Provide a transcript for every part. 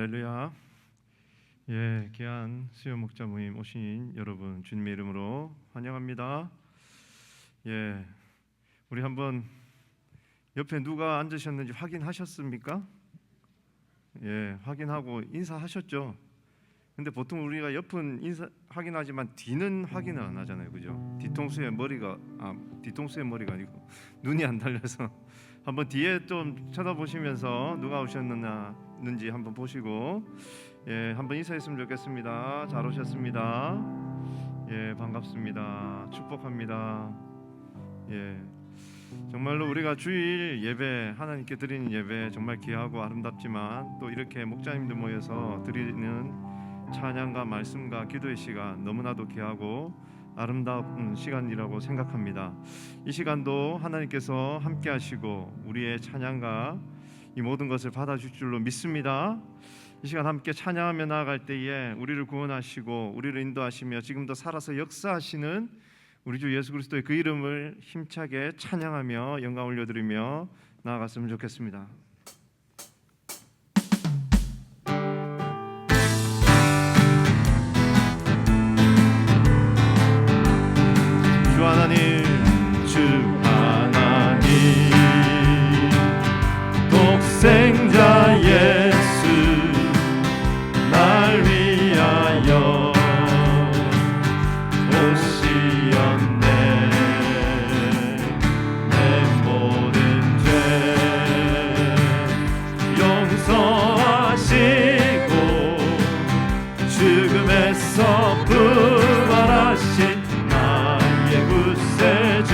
할렐루야. 예, 귀한 수요 목자 모임 오신 여러분 주님의 이름으로 환영합니다. 예, 우리 한번 옆에 누가 앉으셨는지 확인하셨습니까? 예, 확인하고 인사하셨죠? 근데 보통 우리가 옆은 인사 확인하지만 뒤는 확인을 안 하잖아요, 그죠? 뒤통수에 머리가 아니고 눈이 안 달려서 한번 뒤에 좀 쳐다보시면서 누가 오셨는지 한번 보시고, 예, 한번 인사했으면 좋겠습니다. 잘 오셨습니다. 예, 반갑습니다. 축복합니다. 예, 정말로 우리가 주일 예배, 하나님께 드리는 예배 정말 귀하고 아름답지만 또 이렇게 목자님들 모여서 드리는 찬양과 말씀과 기도의 시간 너무나도 귀하고 아름다운 시간이라고 생각합니다. 이 시간도 하나님께서 함께 하시고 우리의 찬양과 이 모든 것을 받아줄 줄로 믿습니다. 이 시간 함께 찬양하며 나아갈 때에 우리를 구원하시고 우리를 인도하시며 지금도 살아서 역사하시는 우리 주 예수 그리스도의 그 이름을 힘차게 찬양하며 영광 올려드리며 나아갔으면 좋겠습니다. 주 하나님, 주 하나님, 독생자 예수 날 위하여 오시었네. 내 모든 죄 용서하시고 죽음에서 부활하신 구세주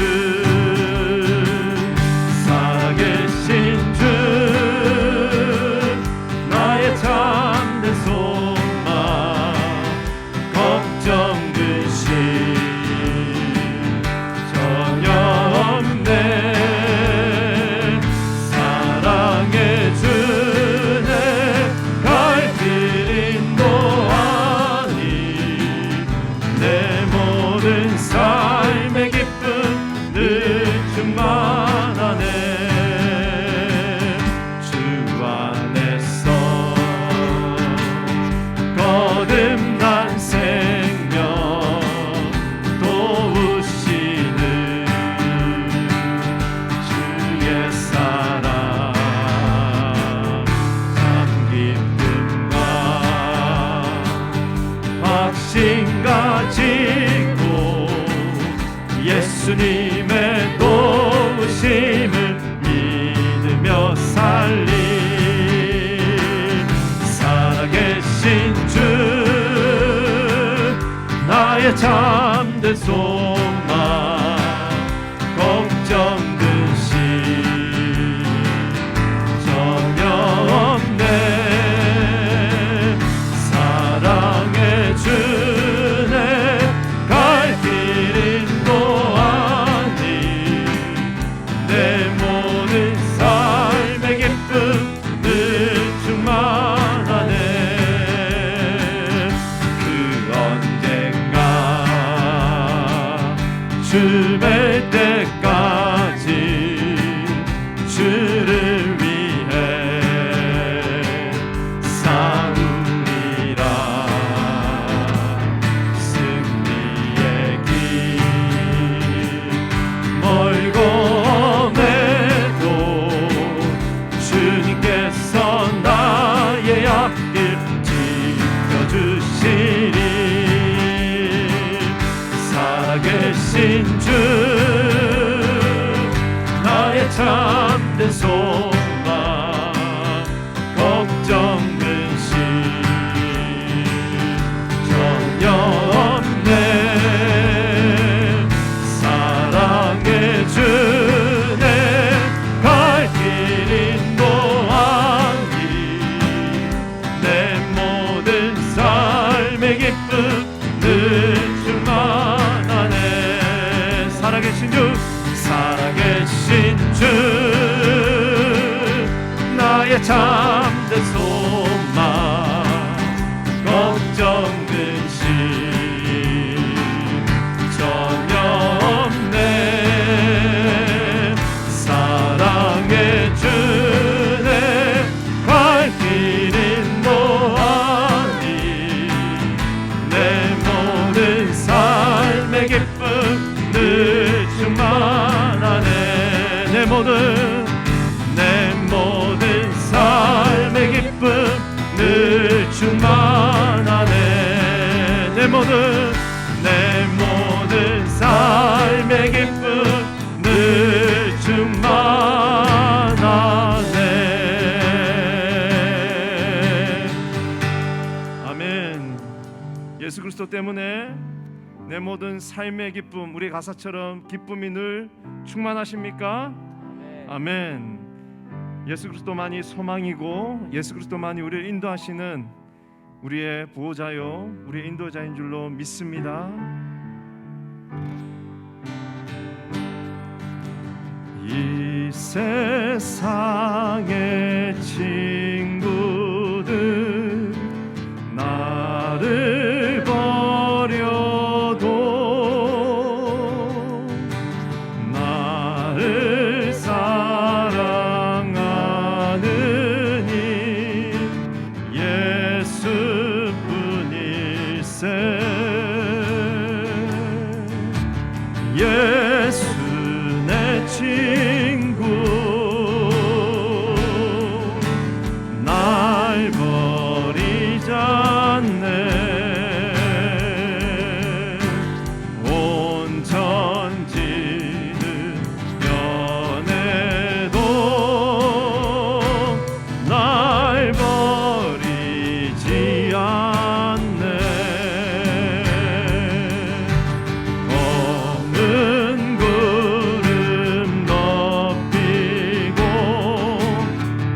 살아계신 주 나의 참된 소망 걱정 근심 전혀 없네. 사랑의 주네 갈 길 인도하니 내 모든 삶의 기쁨 늘 충만하네. 주 안에서 거듭난 생명 도우시는 주의 사랑 참 기쁨과 확신 가지고 예수님의 도우심을 믿으며 살리 살아계신 주 나의 참된 소망 걱정 근심 전혀 없네. 사랑의 주네 갈 길 인도하니 내 모든 삶의 기쁨 늘 충만하네. 그 언젠가 주뵐 때까지 주를 위해 싸우리라. 승리의 길 멀고 험해도 주님께서 나의 앞길 지켜주시리. 살아계신 주 나의 참된 소망 걱정 근심 전혀 없네. 사랑의 주네 갈 길 인도하니 내 모든 삶의 기쁨 늘 충만하네. 살아계신 주 나의 참된 소망 걱정 근심 전혀 없네. 사랑의 주네 갈 길 인도 예수 그리스도 때문에 내 모든 삶의 기쁨, 우리 가사처럼 기쁨이 늘 충만하십니까? 아멘. 예수 그리스도만이 소망이고 예수 그리스도만이 우리를 인도하시는 우리의 보호자요, 우리의 인도자인 줄로 믿습니다. 이 세상의 친구들 나를 버려도 나를 사랑하는 이 예수뿐일세. 예수 내 친구 날 버리지 않네. 온 천지는 변해도 날 버리지 않네. 검은 구름 덮이고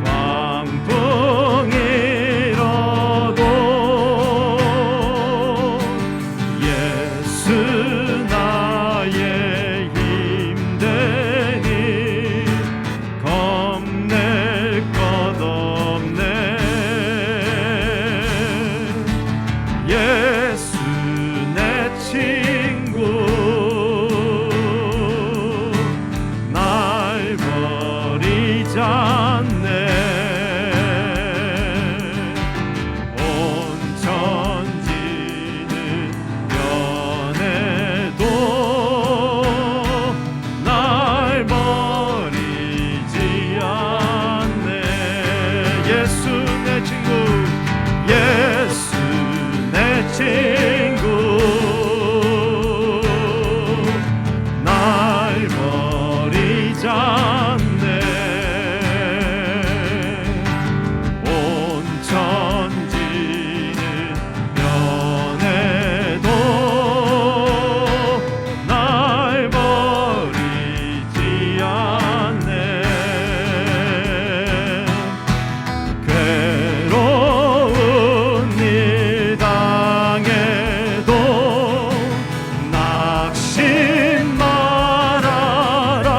광풍이 일어도 예수 나의 힘 되니 겁낼 것 없네. 예수 내 친구 날 버리지 않네. 온 천지는 변해도 날 버리지 않네. 예수 내 친구, 예수 내 친구 날 버리지 않네. 온 천지는 변해도 날 버리지 않네. 괴로운 일 당해도 낙심 말아라.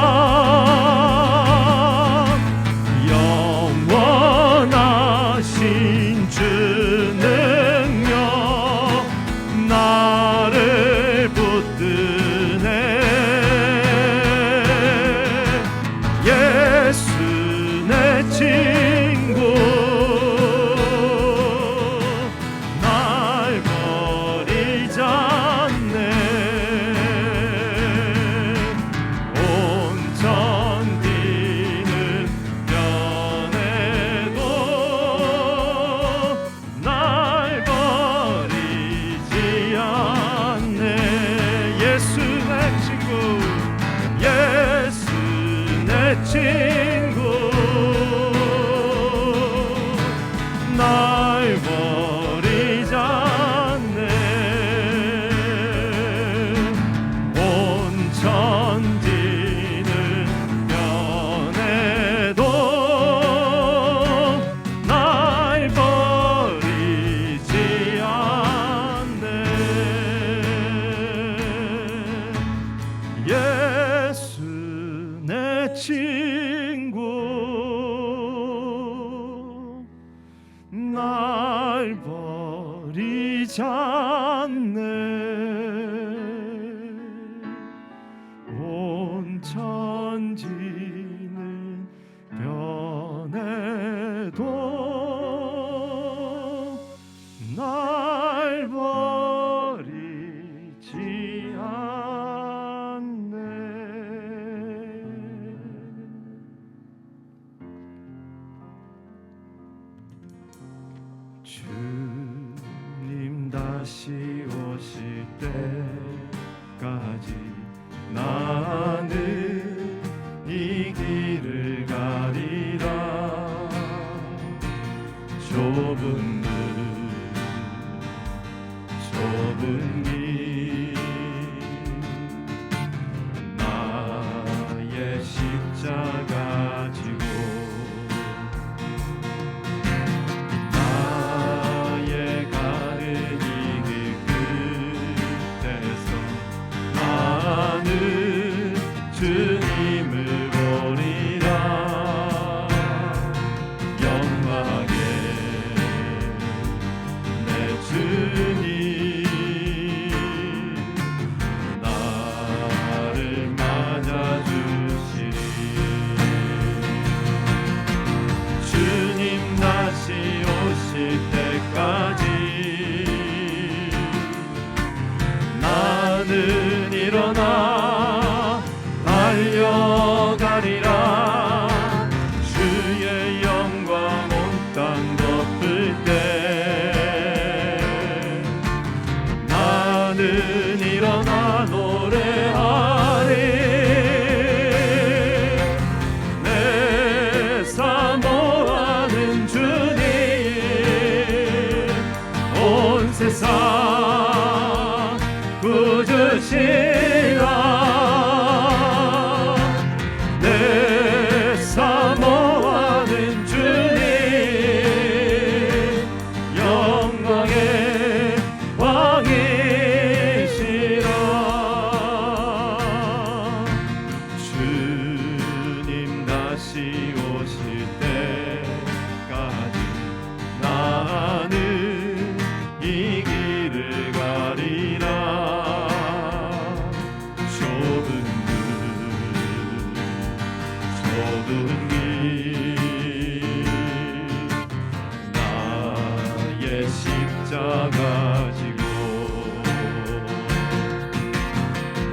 영원하신 주 능력 나를 붙드네. 예수 내 친구 날 버리지 않네. 온 천지는 변해도 날 버리지 않네. 예수 내 친구, 예수 내 친구 날 버리지 않네. 온 천지는 변해도 날 버리지 않네. 예수 내 친구 날 버리지 않네. 온 천지는 변해도 날 버리지 않네. 주님 다시 오실 때까지 나는 이 길을 가리라. 좁은 문 세상 꾸짖으시라 내 사모하는 주님 영광의 왕이시라 주님 다시 오실 때까지 나는 이 길을 가리라 좁은 길 나의 십자가 지고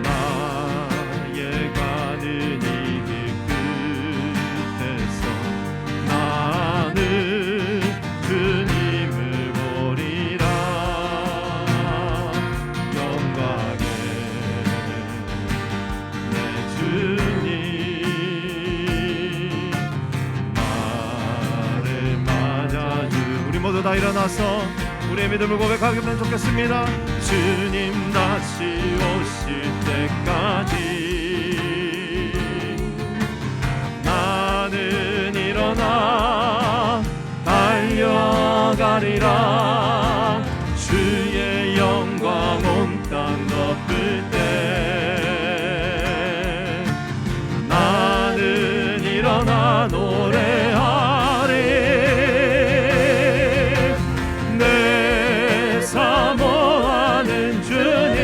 나의 가는 이 길 끝에서 나는 주님을 보리라 영광의 내 주님 나를 맞아주 우리 모두 다 일어나서 우리의 믿음을 고백하기면 좋겠습니다. 주님 다시 오실 때까지 나는 일어나 달려가리라 주의 영광 온 땅 덮을 때 나는 일어나 노래하리 내 사모하는 주님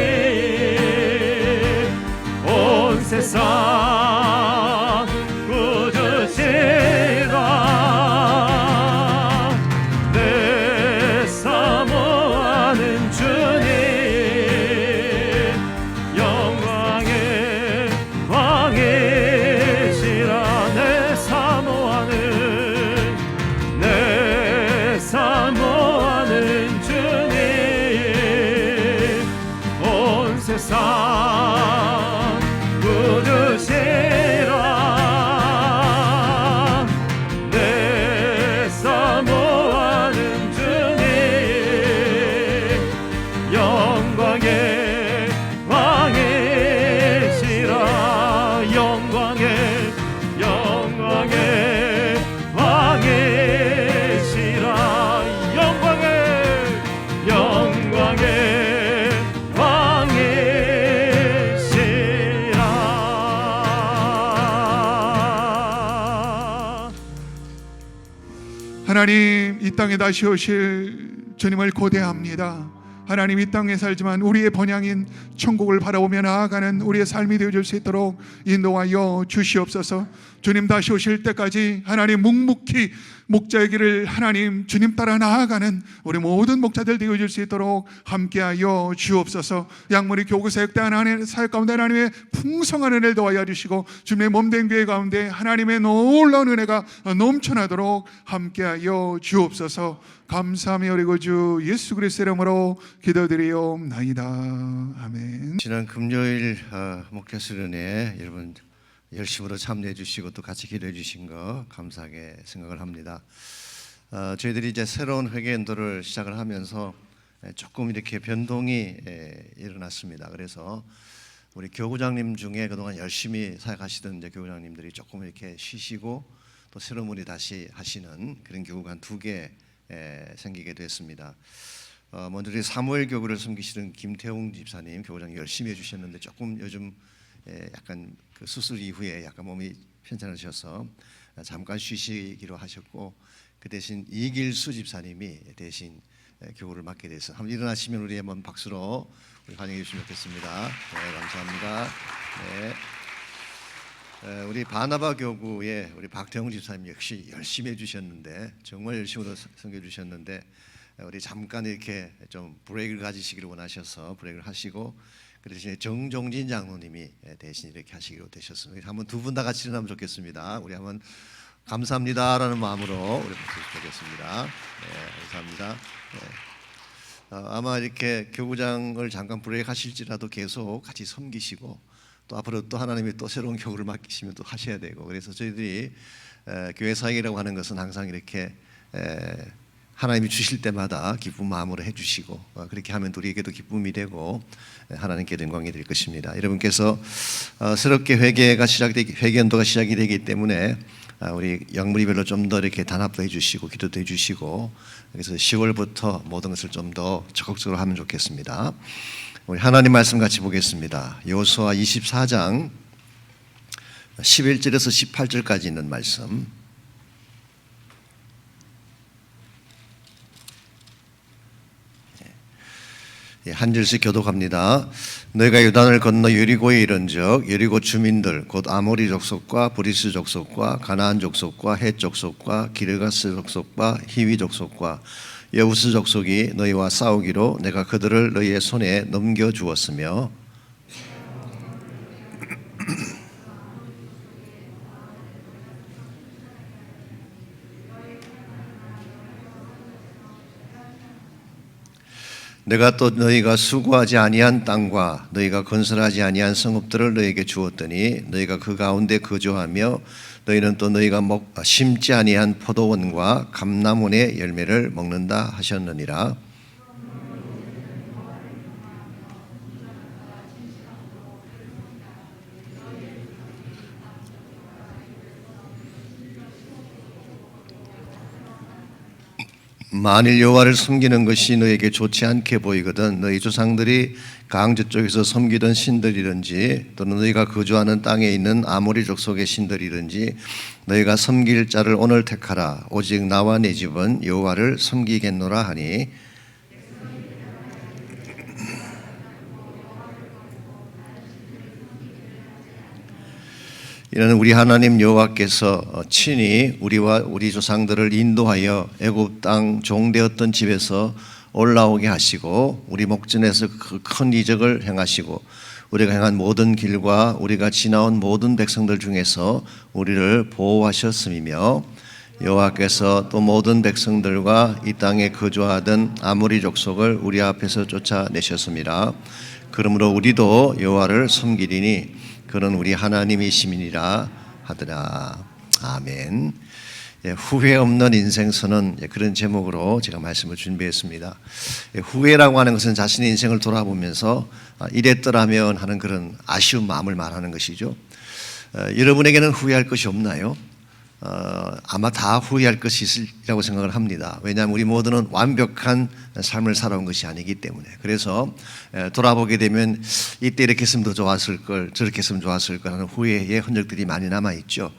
온 세상 꾸짖으시라 내 사모하는 주님 영광의 왕이시라 내 사모하는 주님 온 세상 꾸짖으시라 내 사모하는 주님 영광의 왕이시라 영광의 왕이시라 영광의 왕이시라 하나님, 이 땅에 다시 오실 주님을 고대합니다. 하나님, 이 땅에 살지만 우리의 번향인 천국을 바라보며 나아가는 우리의 삶이 되어줄 수 있도록 인도하여 주시옵소서. 주님 다시 오실 때까지 하나님 묵묵히 목자의 길을 하나님 주님 따라 나아가는 우리 모든 목자들 되어줄 수 있도록 함께하여 주옵소서. 약물이 교구 사역 가운데 하나님의 풍성한 은혜를 도와여 주시고 주님의 몸된 교회 가운데 하나님의 놀라운 은혜가 넘쳐나도록 함께하여 주옵소서. 감사하며 우리 구주 예수 그리스도의 이름으로 기도드리옵나이다. 아멘. 지난 금요일 목자 수련회 여러분 열심으로 참여해 주시고 또 같이 기도해 주신 거 감사하게 생각을 합니다. 저희들이 이제 새로운 회개인도를 시작을 하면서 조금 이렇게 변동이 일어났습니다. 그래서 우리 교구장님 중에 그동안 열심히 사역하시던 이제 교구장님들이 조금 이렇게 쉬시고 또 새로운 분이 다시 하시는 그런 교구가 한 2개 생기게 됐습니다. 먼저 우리 사무엘 교구를 섬기시던 김태웅 집사님 교구장 열심히 해주셨는데 조금 요즘 약간 그 수술 이후에 약간 몸이 편찮으셔서 잠깐 쉬시기로 하셨고 그 대신 이길수 집사님이 대신 교구를 맡게 돼서 한번 일어나시면 우리 한번 박수로 우리 환영해 주시면 좋겠습니다. 네, 감사합니다. 네. 우리 바나바 교구의 우리 박태웅 집사님 역시 열심히 해주셨는데 정말 열심히 섬겨 주셨는데 우리 잠깐 이렇게 좀 브레이크를 가지시기를 원하셔서 브레이크를 하시고 그 대신에 정종진 장로님이 대신 이렇게 하시기로 되셨습니다. 한번 두 분 다 같이 일어나면 좋겠습니다. 우리 한번 감사합니다라는 마음으로 우리 박수 드리겠습니다. 네, 감사합니다. 네. 아마 이렇게 교구장을 잠깐 브레이크 하실지라도 계속 같이 섬기시고 또 앞으로 또 하나님이 또 새로운 교구를 맡기시면 또 하셔야 되고 그래서 저희들이 교회 사역이라고 하는 것은 항상 이렇게 하나님이 주실 때마다 기쁜 마음으로 해주시고 그렇게 하면 우리에게도 기쁨이 되고 하나님께 영광이 될 것입니다. 여러분께서 새롭게 회개연도가 시작이 되기 때문에 우리 영무리별로 좀 더 이렇게 단합도 해주시고 기도도 해주시고 그래서 10월부터 모든 것을 좀 더 적극적으로 하면 좋겠습니다. 우리 하나님 말씀 같이 보겠습니다. 여호수아 24장 11절에서 18절까지 있는 말씀. 한 절씩 교독합니다. 너희가 요단을 건너 여리고에 이른즉 여리고 주민들 곧 아모리 족속과 브리스 족속과 가나안 족속과 헷 족속과 기르가스 족속과 히위 족속과 여부스 족속이 너희와 싸우기로 내가 그들을 너희의 손에 넘겨 주었으며 내가 또 너희가 수고하지 아니한 땅과 너희가 건설하지 아니한 성읍들을 너희에게 주었더니 너희가 그 가운데 거주하며 너희는 또 너희가 심지 아니한 포도원과 감람원의 열매를 먹는다 하셨느니라. 만일 여호와를 섬기는 것이 너에게 좋지 않게 보이거든 너희 조상들이 강저 쪽에서 섬기던 신들이든지 또는 너희가 거주하는 땅에 있는 아모리 족속의 신들이든지 너희가 섬길 자를 오늘 택하라. 오직 나와 내 집은 여호와를 섬기겠노라 하니 이는 우리 하나님 여호와께서 친히 우리와 우리 조상들을 인도하여 애굽 땅 종되었던 집에서 올라오게 하시고 우리 목전에서 그 큰 이적을 행하시고 우리가 행한 모든 길과 우리가 지나온 모든 백성들 중에서 우리를 보호하셨음이며 여호와께서 또 모든 백성들과 이 땅에 거주하던 아모리 족속을 우리 앞에서 쫓아내셨습니다. 그러므로 우리도 여호와를 섬기리니 그는 우리 하나님이심이니라 하더라. 아멘. 후회 없는 인생선은 그런 제목으로 제가 말씀을 준비했습니다. 후회라고 하는 것은 자신의 인생을 돌아보면서 이랬더라면 하는 그런 아쉬운 마음을 말하는 것이죠. 여러분에게는 후회할 것이 없나요? 아마 다 후회할 것이 있으리라고 생각을 합니다. 왜냐하면 우리 모두는 완벽한 삶을 살아온 것이 아니기 때문에. 그래서 돌아보게 되면 이때 이렇게 했으면 더 좋았을 걸, 저렇게 했으면 좋았을 걸 하는 후회의 흔적들이 많이 남아있죠.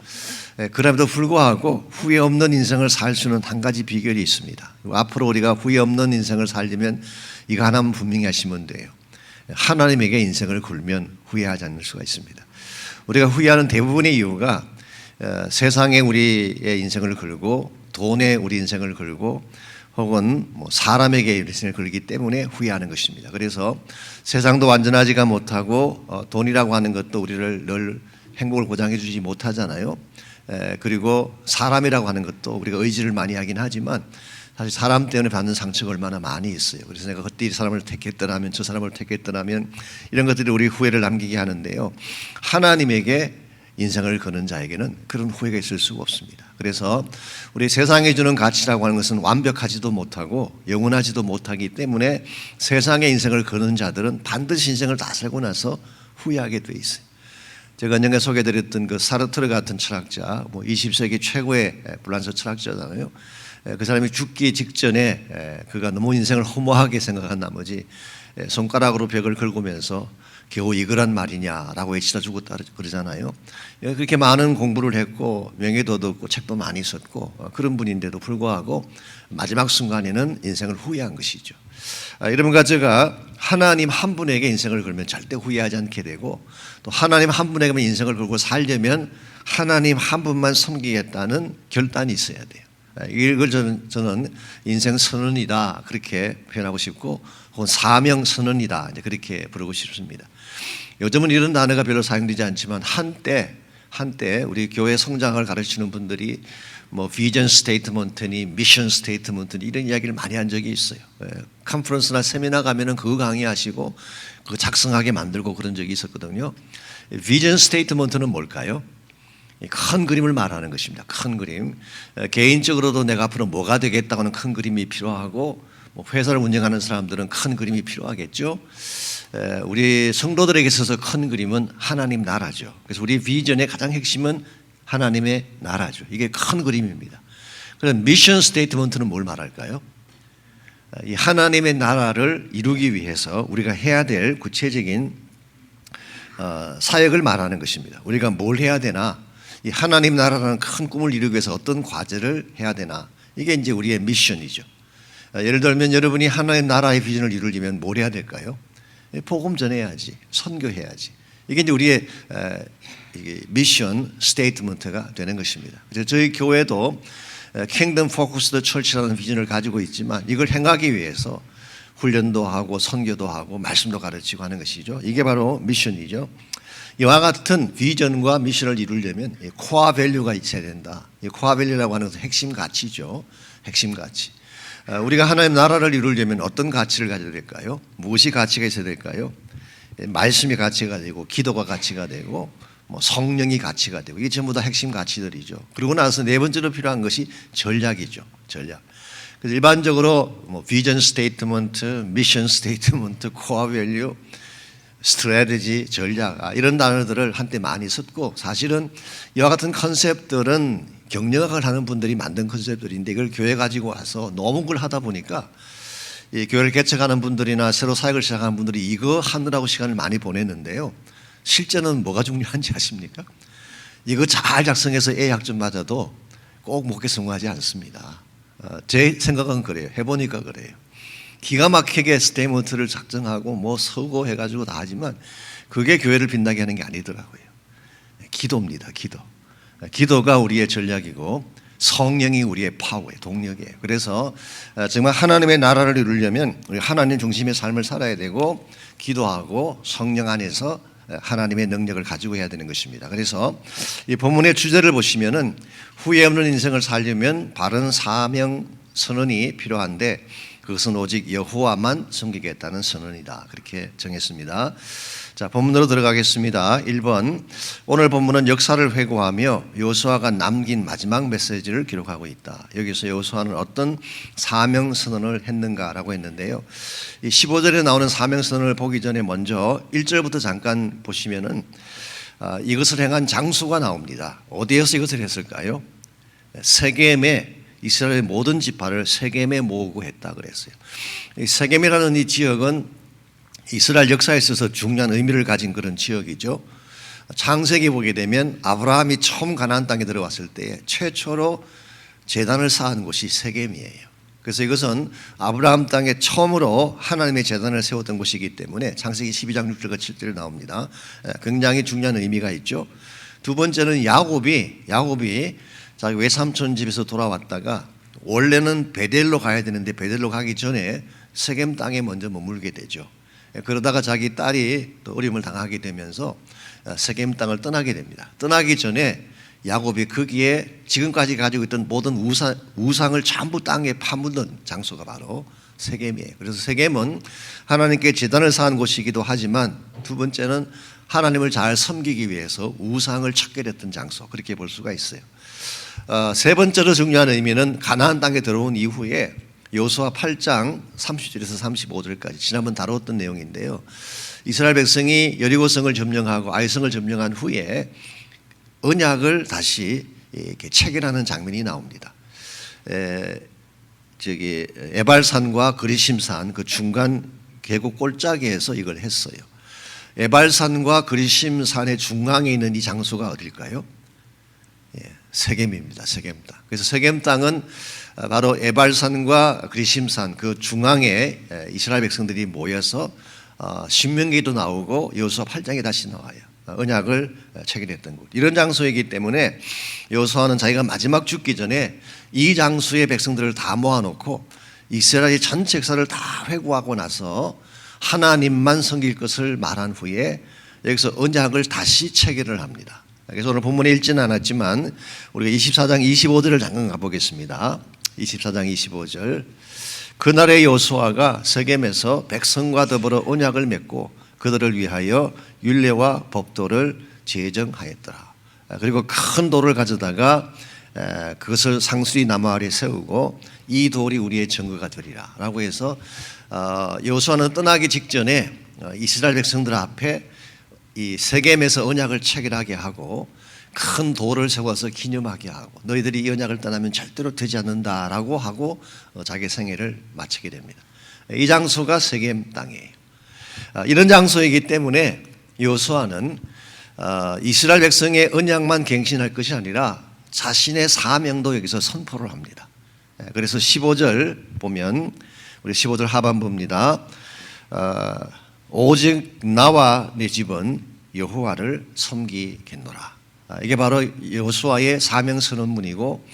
그럼에도 불구하고 후회 없는 인생을 살 수는 한 가지 비결이 있습니다. 앞으로 우리가 후회 없는 인생을 살려면 이거 하나만 분명히 하시면 돼요. 하나님에게 인생을 걸면 후회하지 않을 수가 있습니다. 우리가 후회하는 대부분의 이유가 세상에 우리의 인생을 걸고 돈에 우리 인생을 걸고 혹은 사람에게 인생을 걸기 때문에 후회하는 것입니다. 그래서 세상도 완전하지가 못하고 돈이라고 하는 것도 우리를 늘 행복을 보장해 주지 못하잖아요. 그리고 사람이라고 하는 것도 우리가 의지를 많이 하긴 하지만 사실 사람 때문에 받는 상처가 얼마나 많이 있어요. 그래서 내가 그때 이 사람을 택했더라면 저 사람을 택했더라면 이런 것들이 우리 후회를 남기게 하는데요. 하나님에게 인생을 거는 자에게는 그런 후회가 있을 수가 없습니다. 그래서 우리 세상에 주는 가치라고 하는 것은 완벽하지도 못하고 영원하지도 못하기 때문에 세상의 인생을 거는 자들은 반드시 인생을 다 살고 나서 후회하게 돼 있어요. 제가 언젠가 소개드렸던 그 사르트르 같은 철학자, 20세기 최고의 불란서 철학자잖아요. 그 사람이 죽기 직전에 그가 너무 인생을 허무하게 생각한 나머지 손가락으로 벽을 긁으면서 겨우 이거란 말이냐라고 외치다 죽었다 그러잖아요. 그렇게 많은 공부를 했고 명예도 얻었고 책도 많이 썼고 그런 분인데도 불구하고 마지막 순간에는 인생을 후회한 것이죠. 여러분과 제가 하나님 한 분에게 인생을 걸면 절대 후회하지 않게 되고 또 하나님 한 분에게만 인생을 걸고 살려면 하나님 한 분만 섬기겠다는 결단이 있어야 돼요. 이걸 저는 인생 선언이다 그렇게 표현하고 싶고 혹은 사명 선언이다 그렇게 부르고 싶습니다. 요즘은 이런 단어가 별로 사용되지 않지만 한때 우리 교회 성장을 가르치는 분들이 비전 스테이트먼트니 미션 스테이트먼트니 이런 이야기를 많이 한 적이 있어요. 컨퍼런스나 세미나 가면은 그거 강의하시고 그거 작성하게 만들고 그런 적이 있었거든요. 비전 스테이트먼트는 뭘까요? 이 큰 그림을 말하는 것입니다. 큰 그림. 개인적으로도 내가 앞으로 뭐가 되겠다고 하는 큰 그림이 필요하고, 뭐 회사를 운영하는 사람들은 큰 그림이 필요하겠죠. 우리 성도들에게 있어서 큰 그림은 하나님 나라죠. 그래서 우리 비전의 가장 핵심은 하나님의 나라죠. 이게 큰 그림입니다. 그럼 미션 스테이트먼트는 뭘 말할까요? 이 하나님의 나라를 이루기 위해서 우리가 해야 될 구체적인 사역을 말하는 것입니다. 우리가 뭘 해야 되나? 이 하나님 나라라는 큰 꿈을 이루기 위해서 어떤 과제를 해야 되나? 이게 이제 우리의 미션이죠. 예를 들면 여러분이 하나님 나라의 비전을 이루려면 뭘 해야 될까요? 복음 전해야지, 선교해야지. 이게 이제 우리의 미션 스테이트먼트가 되는 것입니다. 그래서 저희 교회도 킹덤 포커스드 철치라는 비전을 가지고 있지만 이걸 행하기 위해서 훈련도 하고 선교도 하고 말씀도 가르치고 하는 것이죠. 이게 바로 미션이죠. 이와 같은 비전과 미션을 이루려면 코어 밸류가 있어야 된다. 이 코어 밸류라고 하는 것은 핵심 가치죠. 핵심 가치. 우리가 하나님 나라를 이루려면 어떤 가치를 가져야 될까요? 무엇이 가치가 있어야 될까요? 말씀이 가치가 되고 기도가 가치가 되고 뭐 성령이 가치가 되고 이게 전부 다 핵심 가치들이죠. 그러고 나서 네 번째로 필요한 것이 전략이죠. 전략. 그래서 일반적으로 뭐 비전 스테이트먼트, 미션 스테이트먼트, 코어 밸류, 스트래티지, 전략 이런 단어들을 한때 많이 썼고 사실은 이와 같은 컨셉들은 경영학을 하는 분들이 만든 컨셉들인데 이걸 교회 가지고 와서 너무 그걸 하다 보니까 이 교회를 개척하는 분들이나 새로 사역을 시작하는 분들이 이거 하느라고 시간을 많이 보냈는데요. 실제는 뭐가 중요한지 아십니까? 이거 잘 작성해서 애 학점 맞아도 꼭 목회 성공하지 않습니다. 제 생각은 그래요. 해보니까 그래요. 기가 막히게 스테이트먼트를 작성하고 뭐 서고 해가지고 다 하지만 그게 교회를 빛나게 하는 게 아니더라고요. 기도입니다. 기도. 기도가 우리의 전략이고 성령이 우리의 파워예요. 동력이에요. 그래서 정말 하나님의 나라를 이루려면 우리 하나님 중심의 삶을 살아야 되고 기도하고 성령 안에서 하나님의 능력을 가지고 해야 되는 것입니다. 그래서 이 본문의 주제를 보시면은 후회 없는 인생을 살려면 바른 사명 선언이 필요한데 그것은 오직 여호와만 섬기겠다는 선언이다. 그렇게 정했습니다. 자, 본문으로 들어가겠습니다. 1번. 오늘 본문은 역사를 회고하며 여호수아가 남긴 마지막 메시지를 기록하고 있다. 여기서 여호수아는 어떤 사명 선언을 했는가라고 했는데요. 이 15절에 나오는 사명 선언을 보기 전에 먼저 1절부터 잠깐 보시면은 이것을 행한 장소가 나옵니다. 어디에서 이것을 했을까요? 세겜에 이스라엘의 모든 지파를 세겜에 모으고 했다 그랬어요. 이 세겜이라는 이 지역은 이스라엘 역사에 있어서 중요한 의미를 가진 그런 지역이죠. 창세기 보게 되면 아브라함이 처음 가나안 땅에 들어왔을 때 최초로 제단을 쌓은 곳이 세겜이에요. 그래서 이것은 아브라함 땅에 처음으로 하나님의 제단을 세웠던 곳이기 때문에 창세기 12장 6절과 7절에 나옵니다. 굉장히 중요한 의미가 있죠. 두 번째는 야곱이 자기 외삼촌 집에서 돌아왔다가 원래는 베델로 가야 되는데 베델로 가기 전에 세겜 땅에 먼저 머물게 되죠. 그러다가 자기 딸이 또 어려움을 당하게 되면서 세겜 땅을 떠나게 됩니다. 떠나기 전에 야곱이 거기에 지금까지 가지고 있던 모든 우상을 전부 땅에 파묻는 장소가 바로 세겜이에요. 그래서 세겜은 하나님께 제단을 쌓은 곳이기도 하지만 두 번째는 하나님을 잘 섬기기 위해서 우상을 척결했던 장소 그렇게 볼 수가 있어요. 세 번째로 중요한 의미는 가나안 땅에 들어온 이후에 여호수아 8장 30절에서 35절까지 지난번 다뤘던 내용인데요. 이스라엘 백성이 여리고성을 점령하고 아이성을 점령한 후에 언약을 다시 이렇게 체결하는 장면이 나옵니다. 에발산과 그리심산 그 중간 계곡 골짜기에서 이걸 했어요. 에발산과 그리심산의 중앙에 있는 이 장소가 어딜까요? 세겜입니다. 세겜 땅. 그래서 세겜 땅은 바로 에발산과 그리심산 그 중앙에 이스라엘 백성들이 모여서 신명기도 나오고 여호수아 8장에 다시 나와요. 언약을 체결했던 곳. 이런 장소이기 때문에 여호수아는 자기가 마지막 죽기 전에 이 장소의 백성들을 다 모아놓고 이스라엘의 전체 역사를 다 회고하고 나서 하나님만 섬길 것을 말한 후에 여기서 언약을 다시 체결을 합니다. 그래서 오늘 본문에 읽지는 않았지만 우리가 24장 25절을 잠깐 가보겠습니다. 24장 25절. 그날의 여호수아가 세겜에서 백성과 더불어 언약을 맺고 그들을 위하여 율례와 법도를 제정하였더라. 그리고 큰 돌을 가져다가 그것을 상수리 나무 아래 세우고 이 돌이 우리의 증거가 되리라 라고 해서 여호수아는 떠나기 직전에 이스라엘 백성들 앞에 이 세겜에서 언약을 체결하게 하고 큰 돌을 세워서 기념하게 하고 너희들이 이 언약을 떠나면 절대로 되지 않는다라고 하고 자기 생애를 마치게 됩니다. 이 장소가 세겜 땅이에요. 이런 장소이기 때문에 여호수아는 이스라엘 백성의 언약만 갱신할 것이 아니라 자신의 사명도 여기서 선포를 합니다. 그래서 15절 보면 우리 15절 하반부입니다. 오직 나와 내 집은 여호와를 섬기겠노라. 이게 바로 여호수아의 사명 선언문이고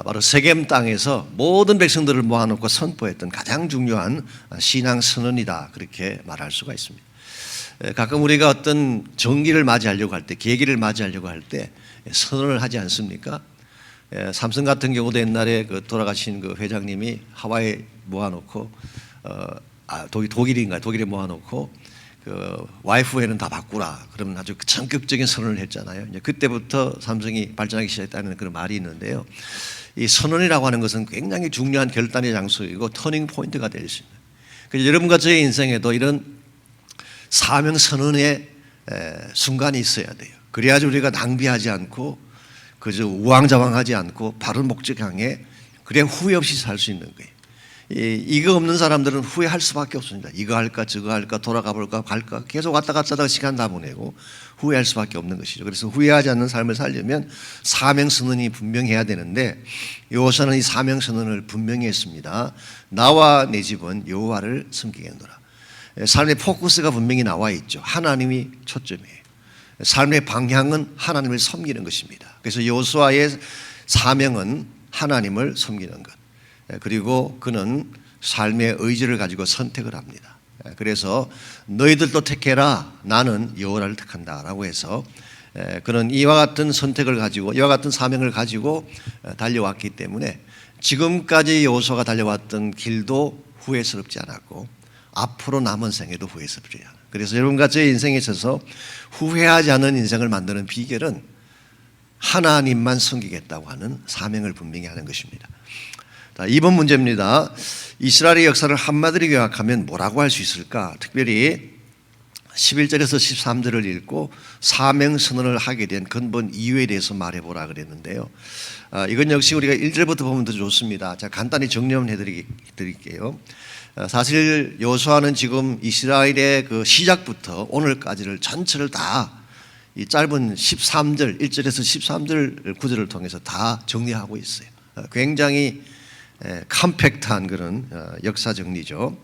바로 세겜 땅에서 모든 백성들을 모아놓고 선포했던 가장 중요한 신앙 선언이다, 그렇게 말할 수가 있습니다. 가끔 우리가 어떤 정기를 맞이하려고 할 때, 계기를 맞이하려고 할 때 선언을 하지 않습니까? 삼성 같은 경우도 옛날에 그 돌아가신 그 회장님이 하와이에 모아놓고 독일에 모아놓고 그 와이프회는 다 바꾸라, 그러면 아주 전격적인 선언을 했잖아요. 이제 그때부터 삼성이 발전하기 시작했다는 그런 말이 있는데요. 이 선언이라고 하는 것은 굉장히 중요한 결단의 장소이고 터닝 포인트가 될 수 있는. 그래서 여러분과 저의 인생에도 이런 사명 선언의 순간이 있어야 돼요. 그래야지 우리가 낭비하지 않고 그저 우왕좌왕하지 않고 바른 목적 향해 그래야 후회 없이 살 수 있는 거예요. 이거 없는 사람들은 후회할 수밖에 없습니다. 이거 할까 저거 할까 돌아가 볼까 갈까 계속 왔다 갔다 하다가 시간 다 보내고 후회할 수밖에 없는 것이죠. 그래서 후회하지 않는 삶을 살려면 사명 선언이 분명해야 되는데 여호수아는 이 사명 선언을 분명히 했습니다. 나와 내 집은 여호와를 섬기겠노라. 삶의 포커스가 분명히 나와 있죠. 하나님이 초점이에요. 삶의 방향은 하나님을 섬기는 것입니다. 그래서 여호수아의 사명은 하나님을 섬기는 것. 그리고 그는 삶의 의지를 가지고 선택을 합니다. 그래서 너희들도 택해라, 나는 여호와를 택한다라고 해서 그는 이와 같은 선택을 가지고 이와 같은 사명을 가지고 달려왔기 때문에 지금까지 여호수아가 달려왔던 길도 후회스럽지 않았고 앞으로 남은 생에도 후회스럽지 않아요. 그래서 여러분과 제 인생에 있어서 후회하지 않는 인생을 만드는 비결은 하나님만 섬기겠다고 하는 사명을 분명히 하는 것입니다. 자, 2번 문제입니다. 이스라엘의 역사를 한마디로 요약하면 뭐라고 할 수 있을까? 특별히 11절에서 13절을 읽고 사명 선언을 하게 된 근본 이유에 대해서 말해보라 그랬는데요. 이건 역시 우리가 1절부터 보면 더 좋습니다. 자, 간단히 정리해 드릴게요. 사실 여호수아는 지금 이스라엘의 그 시작부터 오늘까지를 전체를 다 이 짧은 13절 1절에서 13절 구절을 통해서 다 정리하고 있어요. 굉장히 컴팩트한 그런 역사 정리죠.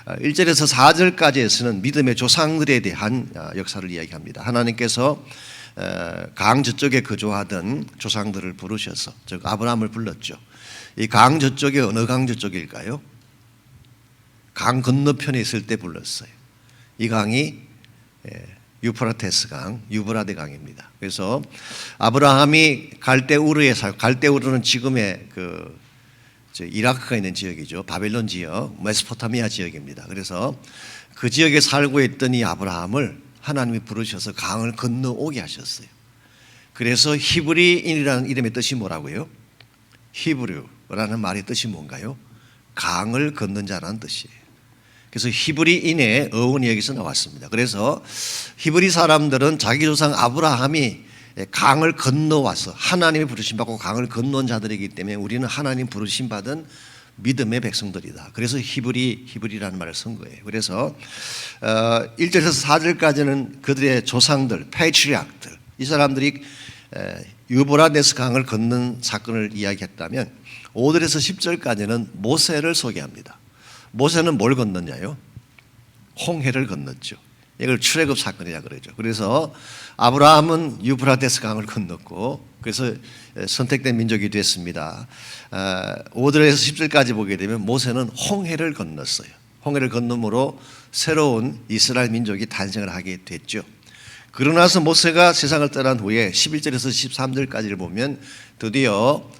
1절에서 4절까지에서는 믿음의 조상들에 대한 역사를 이야기합니다. 하나님께서 강 저쪽에 거주하던 조상들을 부르셔서 즉 아브라함을 불렀죠. 이 강 저쪽이 어느 강 저쪽일까요? 강 건너편에 있을 때 불렀어요. 이 강이 유프라테스 강, 유브라데 강입니다. 그래서 아브라함이 갈대우르는 지금의 그 이라크가 있는 지역이죠. 바벨론 지역, 메소포타미아 지역입니다. 그래서 그 지역에 살고 있던 이 아브라함을 하나님이 부르셔서 강을 건너오게 하셨어요. 그래서 히브리인이라는 이름의 뜻이 뭐라고요? 히브류라는 말의 뜻이 뭔가요? 강을 건넌 자라는 뜻이에요. 그래서 히브리인의 어원이 여기서 나왔습니다. 그래서 히브리 사람들은 자기 조상 아브라함이 강을 건너와서 하나님의 부르심 받고 강을 건너온 자들이기 때문에 우리는 하나님 부르심 받은 믿음의 백성들이다. 그래서 히브리라는 말을 쓴 거예요. 그래서 1절에서 4절까지는 그들의 조상들, 패트리아크들, 이 사람들이 유브라데스 강을 건넌 사건을 이야기했다면 5절에서 10절까지는 모세를 소개합니다. 모세는 뭘 건넜냐요? 홍해를 건넜죠. 이걸 출애굽 사건이라 그러죠. 그래서 아브라함은 유브라데스 강을 건넜고 그래서 선택된 민족이 됐습니다. 5절에서 10절까지 보게 되면 모세는 홍해를 건넜어요. 홍해를 건너므로 새로운 이스라엘 민족이 탄생을 하게 됐죠. 그러고 나서 모세가 세상을 떠난 후에 11절에서 13절까지를 보면 드디어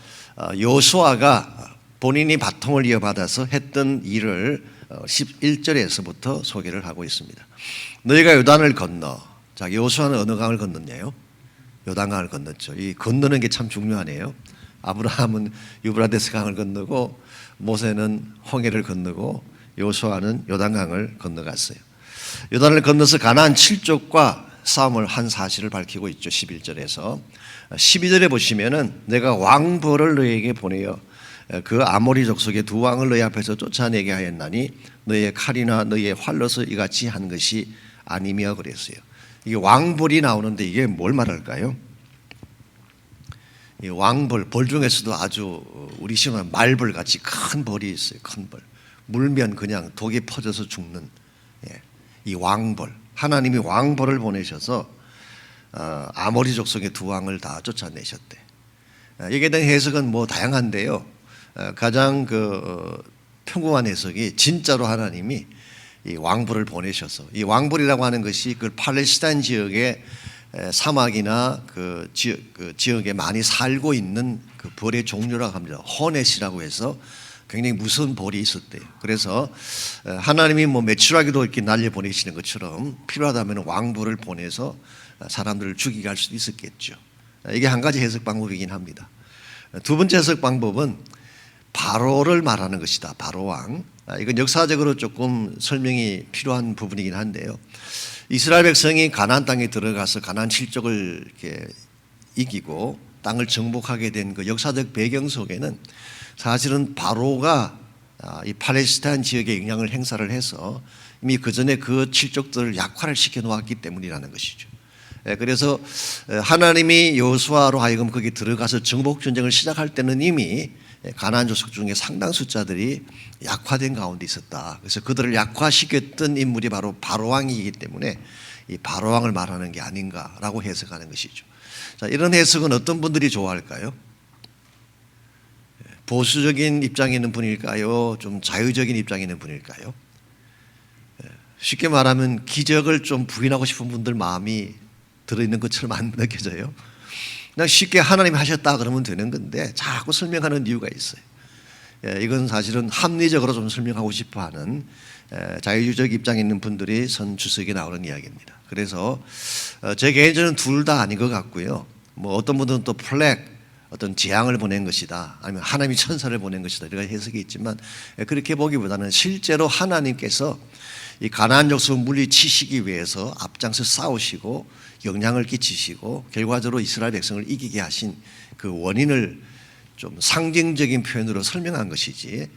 여호수아가 본인이 바통을 이어받아서 했던 일을 11절에서부터 소개를 하고 있습니다. 너희가 요단을 건너. 자, 여호수아는 어느 강을 건넜냐요? 요단강을 건넜죠. 이 건너는 게 참 중요하네요. 아브라함은 유브라데스 강을 건너고 모세는 홍해를 건너고 여호수아는 요단강을 건너갔어요. 요단을 건너서 가나안 7족과 싸움을 한 사실을 밝히고 있죠. 11절에서 12절에 보시면은 내가 왕벌을 너에게 보내어 그 아모리 족속의 두 왕을 너희 앞에서 쫓아내게 하였나니 너의 칼이나 너의 활로서 이같이 한 것이 아니며 그랬어요. 이게 왕벌이 나오는데 이게 뭘 말할까요? 이 왕벌, 벌 중에서도 아주 우리 식으로 말벌 같이 큰 벌이 있어요. 큰 벌. 물면 그냥 독이 퍼져서 죽는 이 왕벌. 하나님이 왕벌을 보내셔서 아모리 족속의 두 왕을 다 쫓아내셨대. 여기에 대한 해석은 뭐 다양한데요. 가장 평범한 해석이 진짜로 하나님이 이 왕벌을 보내셔서, 이 왕벌이라고 하는 것이 그 팔레스타인 지역의 사막이나 그 지역에 많이 살고 있는 그 벌의 종류라고 합니다. 호넷이라고 해서 굉장히 무서운 벌이 있었대요. 그래서 하나님이 뭐 메추라기도 이렇게 날려 보내시는 것처럼 필요하다면 왕벌을 보내서 사람들을 죽이게 할 수도 있었겠죠. 이게 한 가지 해석 방법이긴 합니다. 두 번째 해석 방법은 바로를 말하는 것이다. 바로 왕. 이건 역사적으로 조금 설명이 필요한 부분이긴 한데요. 이스라엘 백성이 가나안 땅에 들어가서 가나안 7족을 이렇게 이기고 땅을 정복하게 된 그 역사적 배경 속에는 사실은 바로가 이 팔레스타인 지역에 영향을 행사를 해서 이미 그 전에 그 7족들을 약화를 시켜 놓았기 때문이라는 것이죠. 그래서 하나님이 여호수아로 하여금 거기 들어가서 정복 전쟁을 시작할 때는 이미 가나안 족속 중에 상당 숫자들이 약화된 가운데 있었다. 그래서 그들을 약화시켰던 인물이 바로 바로왕이기 때문에 이 바로왕을 말하는 게 아닌가라고 해석하는 것이죠. 자, 이런 해석은 어떤 분들이 좋아할까요? 보수적인 입장에 있는 분일까요? 좀 자유적인 입장에 있는 분일까요? 쉽게 말하면 기적을 좀 부인하고 싶은 분들 마음이 들어있는 것처럼 안 느껴져요. 그냥 쉽게 하나님이 하셨다 그러면 되는 건데 자꾸 설명하는 이유가 있어요. 이건 사실은 합리적으로 좀 설명하고 싶어하는 자유주의적 입장에 있는 분들이 선주석에 나오는 이야기입니다. 그래서 제 개인적으로는 둘 다 아닌 것 같고요. 뭐 어떤 분들은 또 플렉 어떤 재앙을 보낸 것이다, 아니면 하나님이 천사를 보낸 것이다, 이런 해석이 있지만 그렇게 보기보다는 실제로 하나님께서 이 가나안 족속을 물리치시기 위해서 앞장서 싸우시고 영향을 끼치시고 결과적으로 이스라엘 백성을 이기게 하신 그 원인을 좀 상징적인 표현으로 설명한 것이지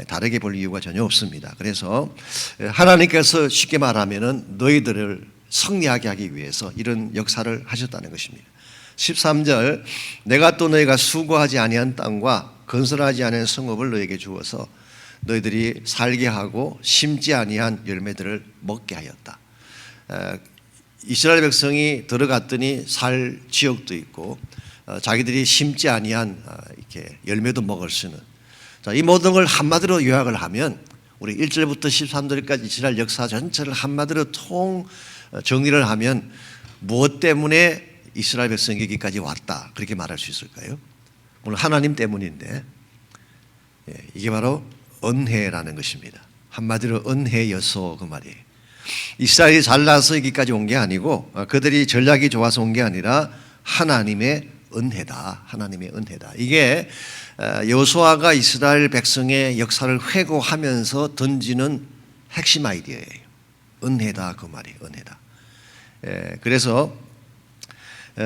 다르게 볼 이유가 전혀 없습니다. 그래서 하나님께서 쉽게 말하면은 너희들을 승리하게 하기 위해서 이런 역사를 하셨다는 것입니다. 13절 내가 또 너희가 수고하지 아니한 땅과 건설하지 않은 성읍을 너희에게 주어서 너희들이 살게 하고 심지 아니한 열매들을 먹게 하였다. 이스라엘 백성이 들어갔더니 살 지역도 있고 자기들이 심지 아니한 이렇게 열매도 먹을 수 있는, 자, 이 모든 걸 한마디로 요약을 하면 우리 1절부터 13절까지 이스라엘 역사 전체를 한마디로 통 정리를 하면 무엇 때문에 이스라엘 백성이 여기까지 왔다 그렇게 말할 수 있을까요? 오늘 하나님 때문인데 이게 바로 은혜라는 것입니다. 한마디로 은혜여서 그 말이에요. 이스라엘이 잘나서 여기까지 온 게 아니고 그들이 전략이 좋아서 온 게 아니라 하나님의 은혜다. 하나님의 은혜다. 이게 여호수아가 이스라엘 백성의 역사를 회고하면서 던지는 핵심 아이디어예요. 은혜다 그 말이에요. 은혜다. 그래서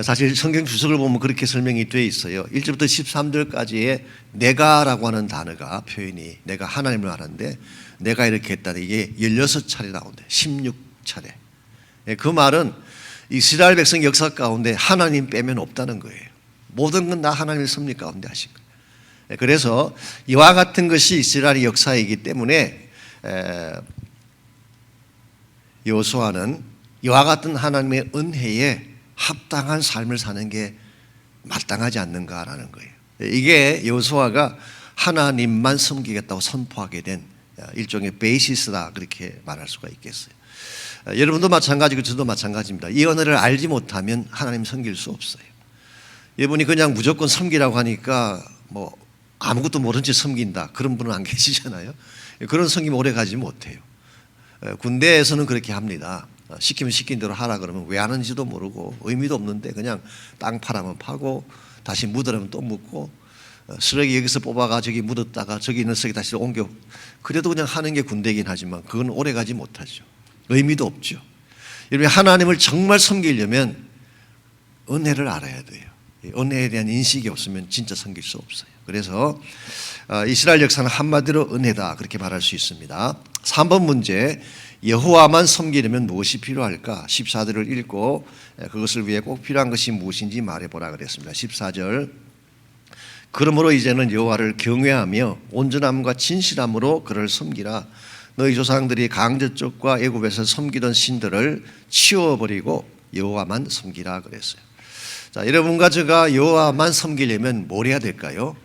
사실 성경 주석을 보면 그렇게 설명이 되어 있어요. 1절부터 13절까지의 내가라고 하는 단어가 표현이 내가 하나님을 말하는데 내가 이렇게 했다는 이게 16차례 나온대. 16차례. 그 말은 이스라엘 백성 역사 가운데 하나님 빼면 없다는 거예요. 모든 건 다 하나님의 섭리 가운데 하신 거예요. 그래서 이와 같은 것이 이스라엘의 역사이기 때문에 여호수아는 이와 같은 하나님의 은혜에 합당한 삶을 사는 게 마땅하지 않는가라는 거예요. 이게 여호수아가 하나님만 섬기겠다고 선포하게 된 일종의 베이시스다 그렇게 말할 수가 있겠어요. 여러분도 마찬가지고 저도 마찬가지입니다. 이 은혜를 알지 못하면 하나님 섬길 수 없어요. 여러분이 그냥 무조건 섬기라고 하니까 뭐 아무것도 모른 채 섬긴다 그런 분은 안 계시잖아요. 그런 섬김 오래 가지 못해요. 군대에서는 그렇게 합니다. 시키면 시킨 대로 하라 그러면 왜 하는지도 모르고 의미도 없는데 그냥 땅 파라면 파고 다시 묻으라면 또 묻고 쓰레기 여기서 뽑아가 저기 묻었다가 저기 있는 쓰레기 다시 옮겨 그래도 그냥 하는 게 군대이긴 하지만 그건 오래가지 못하죠. 의미도 없죠. 여러분 하나님을 정말 섬기려면 은혜를 알아야 돼요. 은혜에 대한 인식이 없으면 진짜 섬길 수 없어요. 그래서 이스라엘 역사는 한마디로 은혜다 그렇게 말할 수 있습니다. 3번 문제 여호와만 섬기려면 무엇이 필요할까? 14절을 읽고 그것을 위해 꼭 필요한 것이 무엇인지 말해보라 그랬습니다. 14절 그러므로 이제는 여호와를 경외하며 온전함과 진실함으로 그를 섬기라. 너희 조상들이 강저쪽과 애굽에서 섬기던 신들을 치워버리고 여호와만 섬기라 그랬어요. 자, 여러분과 제가 여호와만 섬기려면 뭘 해야 될까요?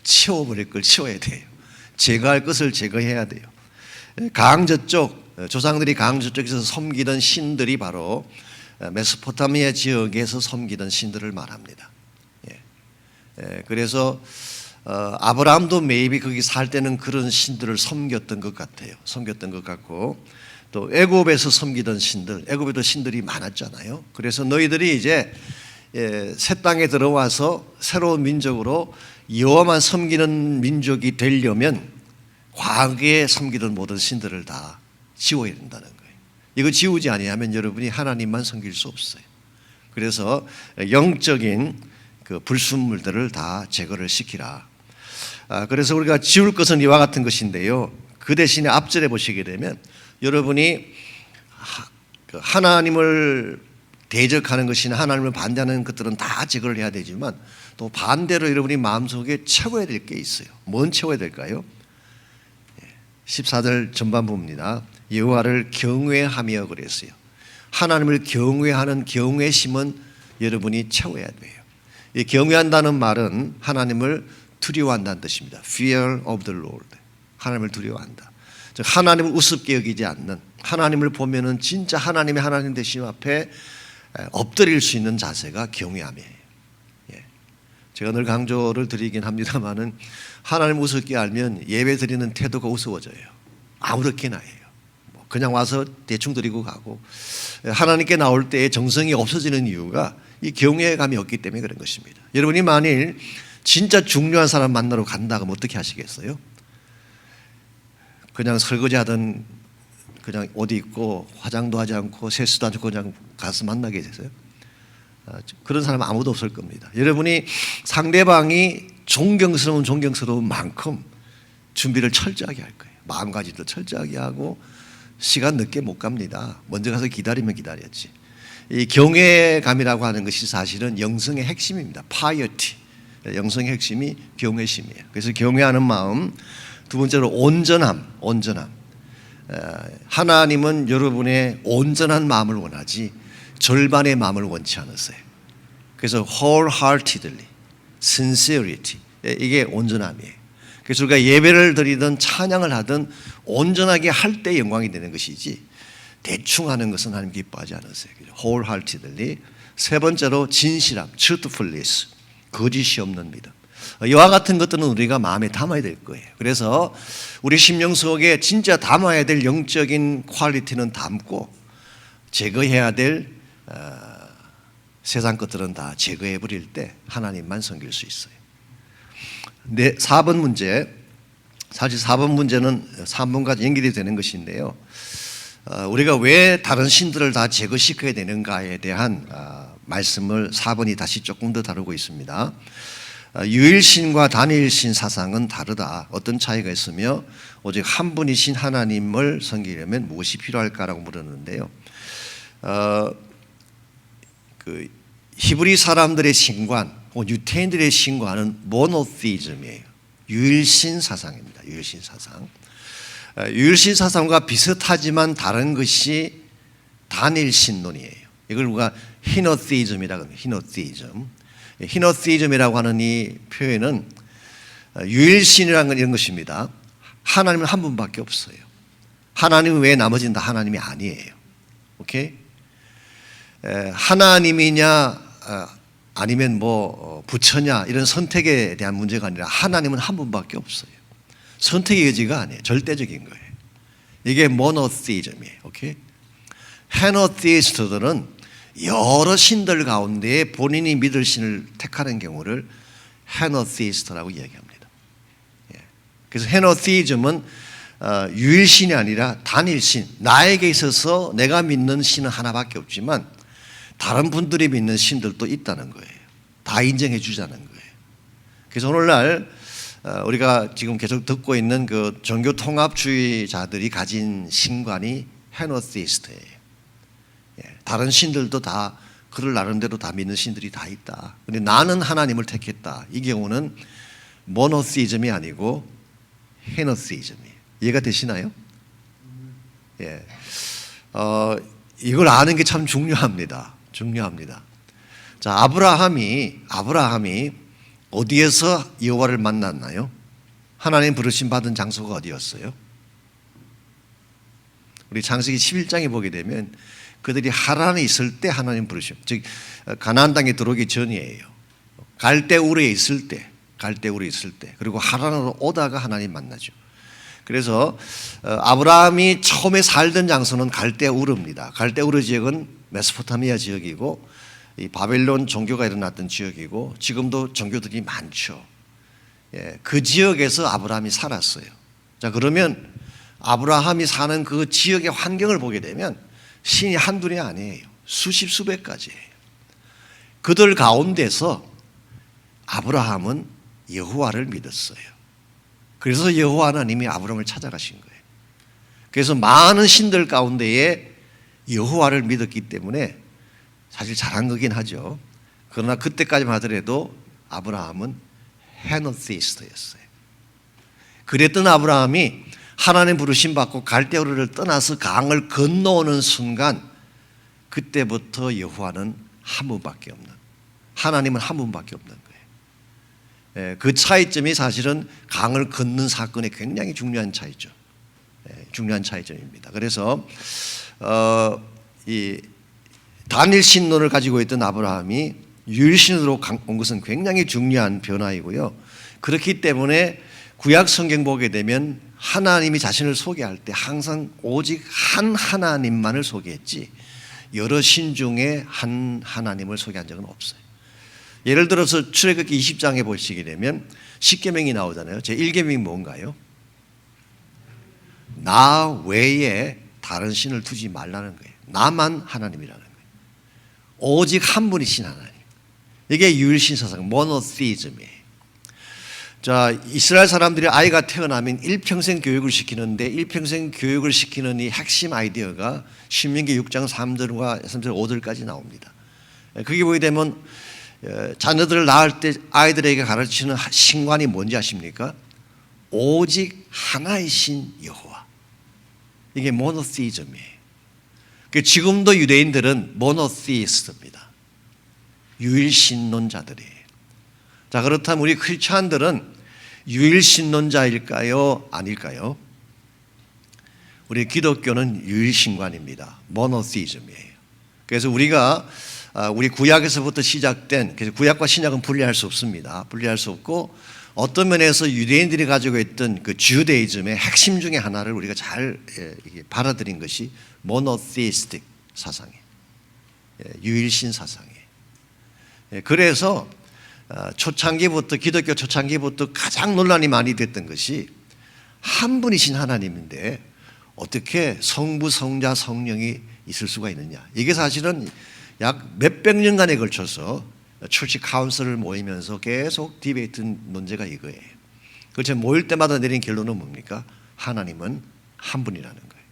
치워버릴 걸 치워야 돼요. 제거할 것을 제거해야 돼요. 강저쪽 조상들이 강저쪽에서 섬기던 신들이 바로 메소포타미아 지역에서 섬기던 신들을 말합니다. 그래서 아브라함도 매입이 거기 살 때는 그런 신들을 섬겼던 것 같아요. 섬겼던 것 같고 또 애굽에서 섬기던 신들, 애굽에도 신들이 많았잖아요. 그래서 너희들이 이제 새 땅에 들어와서 새로운 민족으로 여호와만 섬기는 민족이 되려면 과거에 섬기던 모든 신들을 다 지워야 된다는 거예요. 이거 지우지 아니하면 여러분이 하나님만 섬길 수 없어요. 그래서 영적인 그 불순물들을 다 제거를 시키라. 그래서 우리가 지울 것은 이와 같은 것인데요. 그 대신에 앞절에 보시게 되면 여러분이 하나님을 대적하는 것이나 하나님을 반대하는 것들은 다 제거를 해야 되지만 또 반대로 여러분이 마음속에 채워야 될 게 있어요. 뭔 채워야 될까요? 14절 전반부입니다. 여호와를 경외하며 그랬어요. 하나님을 경외하는 경외심은 여러분이 채워야 돼요. 이 경외한다는 말은 하나님을 두려워한다는 뜻입니다. Fear of the Lord. 하나님을 두려워한다. 즉 하나님을 우습게 여기지 않는, 하나님을 보면은 진짜 하나님의 하나님 되심 앞에 엎드릴 수 있는 자세가 경외함이에요. 제가 늘 강조를 드리긴 합니다만은 하나님 우습게 알면 예배 드리는 태도가 우스워져요. 아무렇게나 해요. 그냥 와서 대충 드리고 가고 하나님께 나올 때의 정성이 없어지는 이유가 이 경외감이 없기 때문에 그런 것입니다. 여러분이 만일 진짜 중요한 사람 만나러 간다 그러면 어떻게 하시겠어요? 그냥 설거지하던 그냥 옷 입고 화장도 하지 않고 세수도 하지 않고 그냥 가서 만나게 되세요? 그런 사람 아무도 없을 겁니다. 여러분이 상대방이 존경스러운 만큼 준비를 철저하게 할 거예요. 마음가짐도 철저하게 하고 시간 늦게 못 갑니다. 먼저 가서 기다리면 기다렸지. 이 경외감이라고 하는 것이 사실은 영성의 핵심입니다. 파이어티. 영성의 핵심이 경외심이에요. 그래서 경외하는 마음. 두 번째로 온전함. 하나님은 여러분의 온전한 마음을 원하지 절반의 마음을 원치 않으세요. 그래서 wholeheartedly, sincerity 이게 온전함이에요. 그래서 우리가 예배를 드리든 찬양을 하든 온전하게 할 때 영광이 되는 것이지 대충 하는 것은 하나님 기뻐하지 않으세요. wholeheartedly. 세 번째로 진실함, truthfulness, 거짓이 없는 믿음. 이와 같은 것들은 우리가 마음에 담아야 될 거예요. 그래서 우리 심령 속에 진짜 담아야 될 영적인 퀄리티는 담고 제거해야 될 세상 것들은 다 제거해 버릴 때 하나님만 섬길 수 있어요. 4번 문제. 사실 4번 문제는 3번까지 연결이 되는 것인데요. 우리가 왜 다른 신들을 다 제거시켜야 되는가에 대한 말씀을 4번이 다시 조금 더 다루고 있습니다. 유일신과 단일신 사상은 다르다. 어떤 차이가 있으며 오직 한 분이신 하나님을 섬기려면 무엇이 필요할까라고 물었는데요. 그 히브리 사람들의 신관, 유태인들의 신관은 모노티즘이에요. 유일신 사상입니다. 유일신 사상. 유일신 사상과 비슷하지만 다른 것이 단일신론이에요. 이걸 우리가 히노티즘이라고 합니다. 히노티즘. 히노티즘이라고 하는 이 표현은 유일신이라는 건 이런 것입니다. 하나님은 한 분밖에 없어요. 하나님 외에 나머지는 다 하나님이 아니에요. 오케이? 하나님이냐 아니면 뭐 부처냐 이런 선택에 대한 문제가 아니라 하나님은 한 분밖에 없어요. 선택의 여지가 아니에요. 절대적인 거예요. 이게 모노티즘이에요. 오케이? 헤노티스트들은 여러 신들 가운데 본인이 믿을 신을 택하는 경우를 헤노티스트라고 이야기합니다. 예. 그래서 헤노티즘은 유일신이 아니라 단일신, 나에게 있어서 내가 믿는 신은 하나밖에 없지만 다른 분들이 믿는 신들도 있다는 거예요. 다 인정해 주자는 거예요. 그래서 오늘날 우리가 지금 계속 듣고 있는 그 종교 통합주의자들이 가진 신관이 헤노티스트예요. 다른 신들도 다 그들 나름대로 다 믿는 신들이 다 있다. 근데 나는 하나님을 택했다. 이 경우는 모노티즘이 아니고 헤노티즘이에요. 이해가 되시나요? 예. 이걸 아는 게 참 중요합니다. 중요합니다. 자, 아브라함이 어디에서 여호와를 만났나요? 하나님 부르심 받은 장소가 어디였어요? 우리 창세기 11장에 보게 되면 그들이 하란에 있을 때 하나님 부르심, 즉 가나안 땅에 들어오기 전이에요. 갈대우르에 있을 때, 그리고 하란으로 오다가 하나님 만나죠. 그래서 아브라함이 처음에 살던 장소는 갈대우르입니다. 갈대우르 지역은 메소포타미아 지역이고 이 바벨론 종교가 일어났던 지역이고 지금도 종교들이 많죠. 예, 그 지역에서 아브라함이 살았어요. 자, 그러면 아브라함이 사는 그 지역의 환경을 보게 되면 신이 한둘이 아니에요. 수십 수백 가지예요. 그들 가운데서 아브라함은 여호와를 믿었어요. 그래서 여호와 하나님이 아브라함을 찾아가신 거예요. 그래서 많은 신들 가운데에 여호와를 믿었기 때문에 사실 잘한 거긴 하죠. 그러나 그때까지만 하더라도 아브라함은 헤노티스트였어요. 그랬던 아브라함이 하나님 부르심 받고 갈대우르를 떠나서 강을 건너오는 순간 그때부터 여호와는 한 분밖에 없는, 하나님은 한 분밖에 없는 거예요. 예, 그 차이점이 사실은 강을 건넌 사건의 굉장히 중요한 차이죠. 예, 중요한 차이점입니다. 그래서 이 단일 신론을 가지고 있던 아브라함이 유일신으로 온 것은 굉장히 중요한 변화이고요. 그렇기 때문에 구약 성경 보게 되면 하나님이 자신을 소개할 때 항상 오직 한 하나님만을 소개했지 여러 신 중에 한 하나님을 소개한 적은 없어요. 예를 들어서 출애굽기 20장에 보시게 되면 10계명이 나오잖아요. 제 1계명이 뭔가요? 나 외에 다른 신을 두지 말라는 거예요. 나만 하나님이라는 거예요. 오직 한 분이신 하나님. 이게 유일신 사상, 모노티즘이에요. 자, 이스라엘 사람들이 아이가 태어나면 일평생 교육을 시키는데 일평생 교육을 시키는 이 핵심 아이디어가 신명기 6장 3절과 3절 5절까지 나옵니다. 그게 보게 되면 자녀들을 낳을 때 아이들에게 가르치는 신관이 뭔지 아십니까? 오직 하나의 신 여호와. 이게 모노티즘이에요. 지금도 유대인들은 모노티스트입니다. 유일신론자들이에요. 자, 그렇다면 우리 크리스찬들은 유일신론자일까요? 아닐까요? 우리 기독교는 유일신관입니다. 모노티즘이에요. 그래서 우리가 우리 구약에서부터 시작된, 그래서 구약과 신약은 분리할 수 없습니다. 분리할 수 없고 어떤 면에서 유대인들이 가지고 있던 그 주데이즘의 핵심 중에 하나를 우리가 잘 받아들인 것이 모노티스틱 사상이에요. 유일신 사상이에요. 그래서 초창기부터, 기독교 초창기부터 가장 논란이 많이 됐던 것이 한 분이신 하나님인데 어떻게 성부, 성자, 성령이 있을 수가 있느냐. 이게 사실은 약 몇백 년간에 걸쳐서 철치 카운슬을 모이면서 계속 디베이트 논제가 이거예요. 그래서 모일 때마다 내린 결론은 뭡니까? 하나님은 한 분이라는 거예요.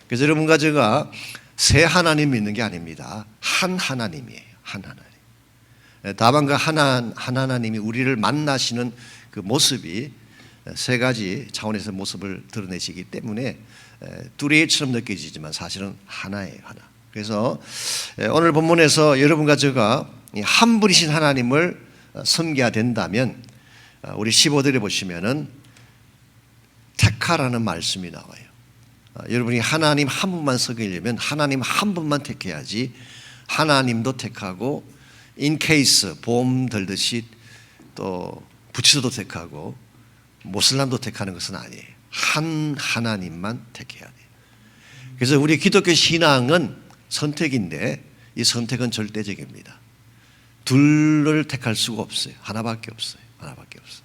그래서 여러분과 제가 세 하나님 믿는 게 아닙니다. 한 하나님이에요. 한 하나님. 다만 그 하나님이 우리를 만나시는 그 모습이 세 가지 차원에서 모습을 드러내시기 때문에 둘이처럼 느껴지지만 사실은 하나예요. 하나. 그래서 오늘 본문에서 여러분과 제가 한 분이신 하나님을 섬겨야 된다면 우리 15절에 보시면은 택하라는 말씀이 나와요. 여러분이 하나님 한 분만 섬기려면 하나님 한 분만 택해야지 하나님도 택하고 in case 보험 들듯이 또 부처도 택하고 모슬람도 택하는 것은 아니에요. 한 하나님만 택해야 돼요. 그래서 우리 기독교 신앙은 선택인데 이 선택은 절대적입니다. 둘을 택할 수가 없어요. 하나밖에 없어요. 하나밖에 없어요.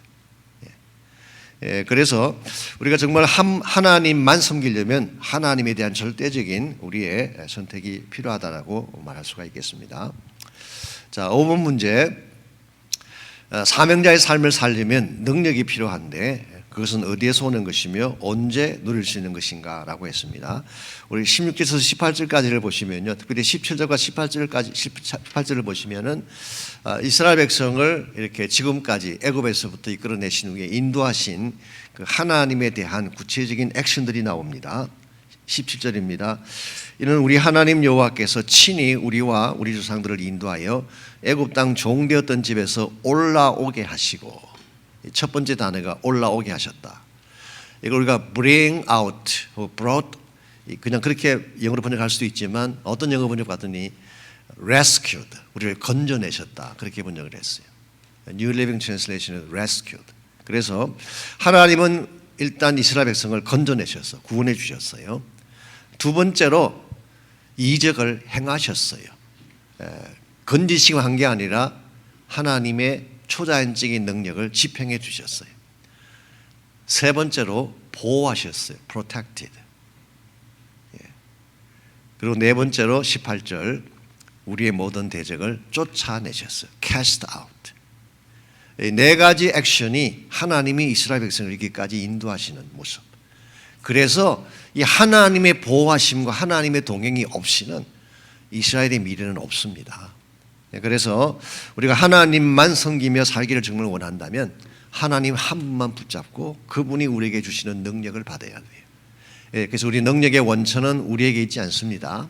그래서 우리가 정말 하나님만 섬기려면 하나님에 대한 절대적인 우리의 선택이 필요하다라고 말할 수가 있겠습니다. 자, 5번 문제. 사명자의 삶을 살려면 능력이 필요한데 그것은 어디에서 오는 것이며 언제 누릴 수 있는 것인가 라고 했습니다. 우리 16절에서 18절까지를 보시면요, 특별히 17절과 18절을 보시면은 이스라엘 백성을 이렇게 지금까지 애굽에서부터 이끌어내신 후에 인도하신 그 하나님에 대한 구체적인 액션들이 나옵니다. 17절입니다. 이는 우리 하나님 여호와께서 친히 우리와 우리 조상들을 인도하여 애굽 땅 종되었던 집에서 올라오게 하시고, 첫 번째 단어가 올라오게 하셨다. 이걸 우리가 bring out, brought, 그냥 그렇게 영어로 번역할 수도 있지만 어떤 영어 번역 봤더니 rescued, 우리를 건져내셨다, 그렇게 번역을 했어요. New Living Translation은 rescued. 그래서 하나님은 일단 이스라엘 백성을 건져내셔서 구원해 주셨어요. 두 번째로 이적을 행하셨어요. 건지시고 한 게 아니라 하나님의 초자연적인 능력을 집행해 주셨어요. 세 번째로 보호하셨어요. protected. 그리고 네 번째로 18절 우리의 모든 대적을 쫓아내셨어요. cast out. 이 네 가지 액션이 하나님이 이스라엘 백성을 여기까지 인도하시는 모습. 그래서 이 하나님의 보호하심과 하나님의 동행이 없이는 이스라엘의 미래는 없습니다. 그래서 우리가 하나님만 섬기며 살기를 정말 원한다면 하나님 한 분만 붙잡고 그분이 우리에게 주시는 능력을 받아야 돼요. 그래서 우리 능력의 원천은 우리에게 있지 않습니다.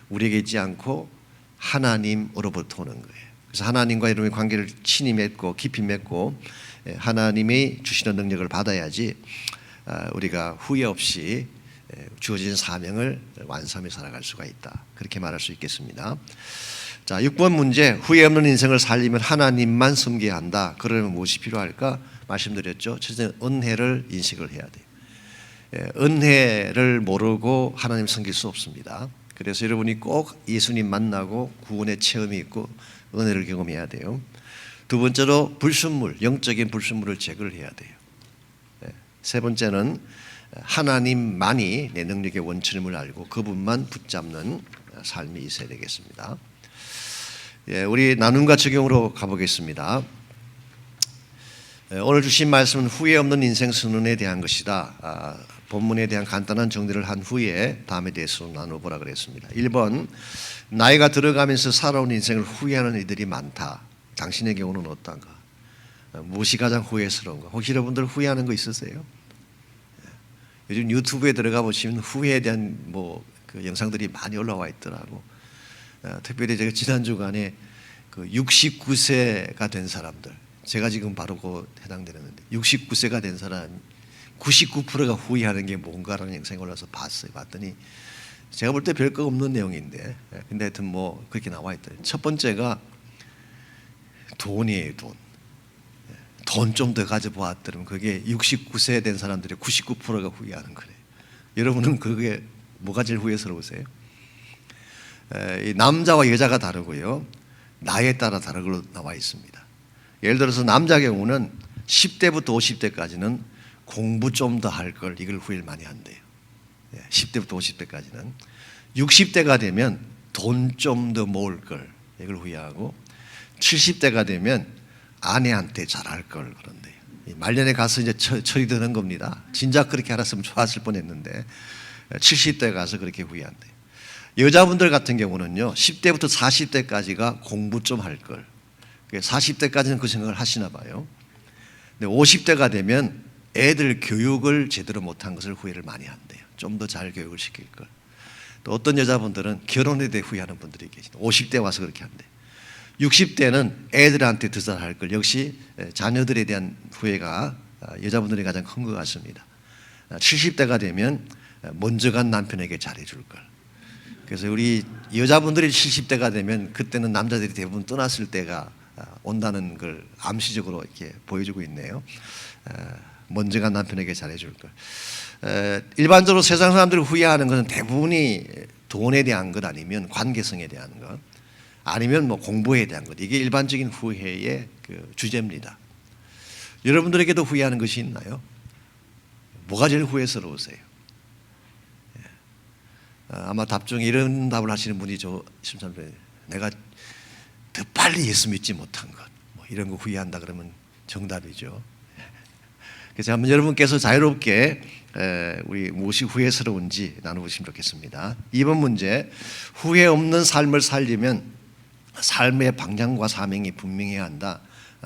우리에게 있지 않고 하나님으로부터 오는 거예요. 그래서 하나님과 여러분의 관계를 친히 맺고 깊이 맺고 하나님이 주시는 능력을 받아야지 우리가 후회 없이 주어진 사명을 완수하며 살아갈 수가 있다. 그렇게 말할 수 있겠습니다. 자, 6번 문제. 후회 없는 인생을 살리면 하나님만 섬겨야 한다. 그러면 무엇이 필요할까? 말씀드렸죠. 첫째는 은혜를 인식을 해야 돼요. 은혜를 모르고 하나님 섬길 수 없습니다. 그래서 여러분이 꼭 예수님 만나고 구원의 체험이 있고 은혜를 경험해야 돼요. 두 번째로 불순물, 영적인 불순물을 제거를 해야 돼요. 세 번째는 하나님만이 내 능력의 원천임을 알고 그분만 붙잡는 삶이 있어야 되겠습니다. 우리 나눔과 적용으로 가보겠습니다. 오늘 주신 말씀은 후회 없는 인생 선언에 대한 것이다. 본문에 대한 간단한 정리를 한 후에 다음에 대해서 나눠보라 그랬습니다. 1번, 나이가 들어가면서 살아온 인생을 후회하는 이들이 많다. 당신의 경우는 어떤가? 무엇이 가장 후회스러운가? 혹시 여러분들 후회하는 거 있으세요? 요즘 유튜브에 들어가 보시면 후회에 대한 그 영상들이 많이 올라와 있더라고. 특별히 제가 지난 주간에 그 69세가 된 사람들, 제가 지금 바로 그 해당되는데 69세가 된 사람 99%가 후회하는 게 뭔가라는 영상이 올라서 봤어요. 봤더니 제가 볼 때 별거 없는 내용인데, 근데 하여튼 그렇게 나와 있더라고요. 첫 번째가 돈이에요. 돈 좀 더 가져보았더니 그게 69세 된 사람들의 99%가 후회하는 거래요. 여러분은 그게 뭐가 제일 후회스러우세요? 남자와 여자가 다르고요, 나이에 따라 다르게 나와 있습니다. 예를 들어서 남자 경우는 10대부터 50대까지는 공부 좀 더 할 걸, 이걸 후회를 많이 한대요. 10대부터 50대까지는. 60대가 되면 돈 좀 더 모을 걸, 이걸 후회하고, 70대가 되면 아내한테 잘할 걸 그런대요. 말년에 가서 이제 철이 드는 겁니다. 진작 그렇게 알았으면 좋았을 뻔했는데 70대 가서 그렇게 후회한대요. 여자분들 같은 경우는요, 10대부터 40대까지가 공부 좀 할 걸, 40대까지는 그 생각을 하시나 봐요. 근데 50대가 되면 애들 교육을 제대로 못한 것을 후회를 많이 한대요. 좀 더 잘 교육을 시킬 걸. 또 어떤 여자분들은 결혼에 대해 후회하는 분들이 계시다. 50대 와서 그렇게 한대요. 60대는 애들한테 더 잘할 걸. 역시 자녀들에 대한 후회가 여자분들이 가장 큰 것 같습니다. 70대가 되면 먼저 간 남편에게 잘해줄 걸. 그래서 우리 여자분들이 70대가 되면 그때는 남자들이 대부분 떠났을 때가 온다는 걸 암시적으로 이렇게 보여주고 있네요. 먼저가 남편에게 잘해줄 것. 일반적으로 세상 사람들이 후회하는 것은 대부분이 돈에 대한 것 아니면 관계성에 대한 것 아니면 뭐 공부에 대한 것. 이게 일반적인 후회의 그 주제입니다. 여러분들에게도 후회하는 것이 있나요? 뭐가 제일 후회스러우세요? 아마 답 중에 이런 답을 하시는 분이 내가 더 빨리 예수 믿지 못한 것, 뭐 이런 거 후회한다 그러면 정답이죠. 그래서 한번 여러분께서 자유롭게 우리 무엇이 후회스러운지 나눠보시면 좋겠습니다. 2번 문제, 후회 없는 삶을 살려면 삶의 방향과 사명이 분명해야 한다.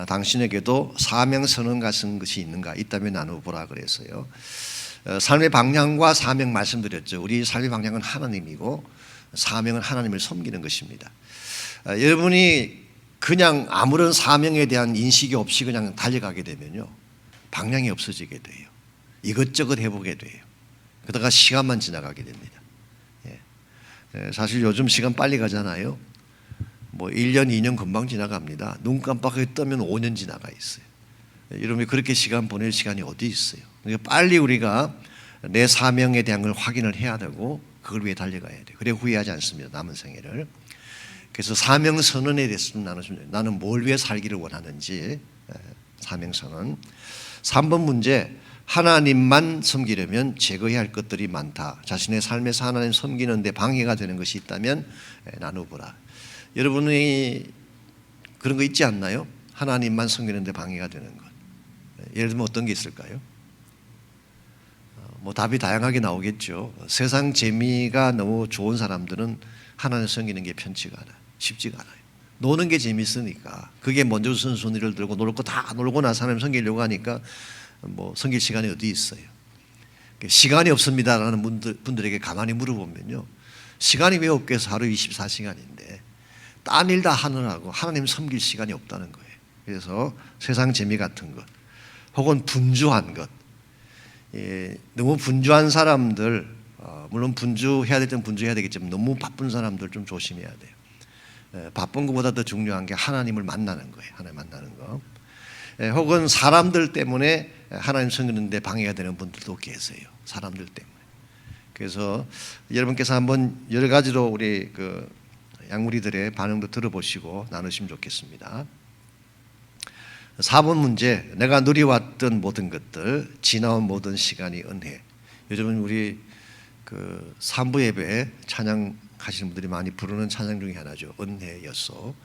당신에게도 사명 선언 같은 것이 있는가? 있다면 나눠보라 그랬어요. 삶의 방향과 사명 말씀드렸죠. 우리 삶의 방향은 하나님이고 사명은 하나님을 섬기는 것입니다. 여러분이 그냥 아무런 사명에 대한 인식이 없이 그냥 달려가게 되면요, 방향이 없어지게 돼요. 이것저것 해보게 돼요. 그러다가 시간만 지나가게 됩니다. 사실 요즘 시간 빨리 가잖아요. 뭐 1년, 2년 금방 지나갑니다. 눈 깜빡하게 뜨면 5년 지나가 있어요. 여러분이 그렇게 시간 보낼 시간이 어디 있어요? 그러니까 빨리 우리가 내 사명에 대한 걸 확인을 해야 되고 그걸 위해 달려가야 돼요. 그래 후회하지 않습니다. 남은 생애를. 그래서 사명 선언에 대해서 좀 나누시면 돼요. 나는 뭘 위해 살기를 원하는지. 사명 선언. 3번 문제, 하나님만 섬기려면 제거해야 할 것들이 많다. 자신의 삶에서 하나님 섬기는 데 방해가 되는 것이 있다면 나누보라. 여러분이 그런 거 있지 않나요? 하나님만 섬기는 데 방해가 되는 것. 예를 들면 어떤 게 있을까요? 뭐 답이 다양하게 나오겠죠. 세상 재미가 너무 좋은 사람들은 하나님 섬기는 게 편치가 않아요. 쉽지가 않아요. 노는 게 재밌으니까 그게 먼저 우선순위를 들고 놀 거 다 놀고 나서 하나님 섬기려고 하니까 뭐 섬길 시간이 어디 있어요. 시간이 없습니다라는 분들에게 가만히 물어보면요, 시간이 왜 없겠어? 하루 24시간인데 딴 일 다 하느라고 하나님 섬길 시간이 없다는 거예요. 그래서 세상 재미 같은 것 혹은 분주한 것, 너무 분주한 사람들, 물론 분주해야 될 때는 분주해야 되겠지만 너무 바쁜 사람들 좀 조심해야 돼요. 바쁜 것보다 더 중요한 게 하나님을 만나는 거예요. 하나님 만나는 거. 혹은 사람들 때문에 하나님 섬기는 데 방해가 되는 분들도 계세요. 사람들 때문에. 그래서 여러분께서 한번 여러 가지로 우리 그 양무리들의 반응도 들어보시고 나누시면 좋겠습니다. 4번 문제, 내가 누려왔던 모든 것들, 지나온 모든 시간이 은혜. 요즘은 우리 그 3부 예배 찬양 하시는 분들이 많이 부르는 찬양 중에 하나죠. 은혜였소.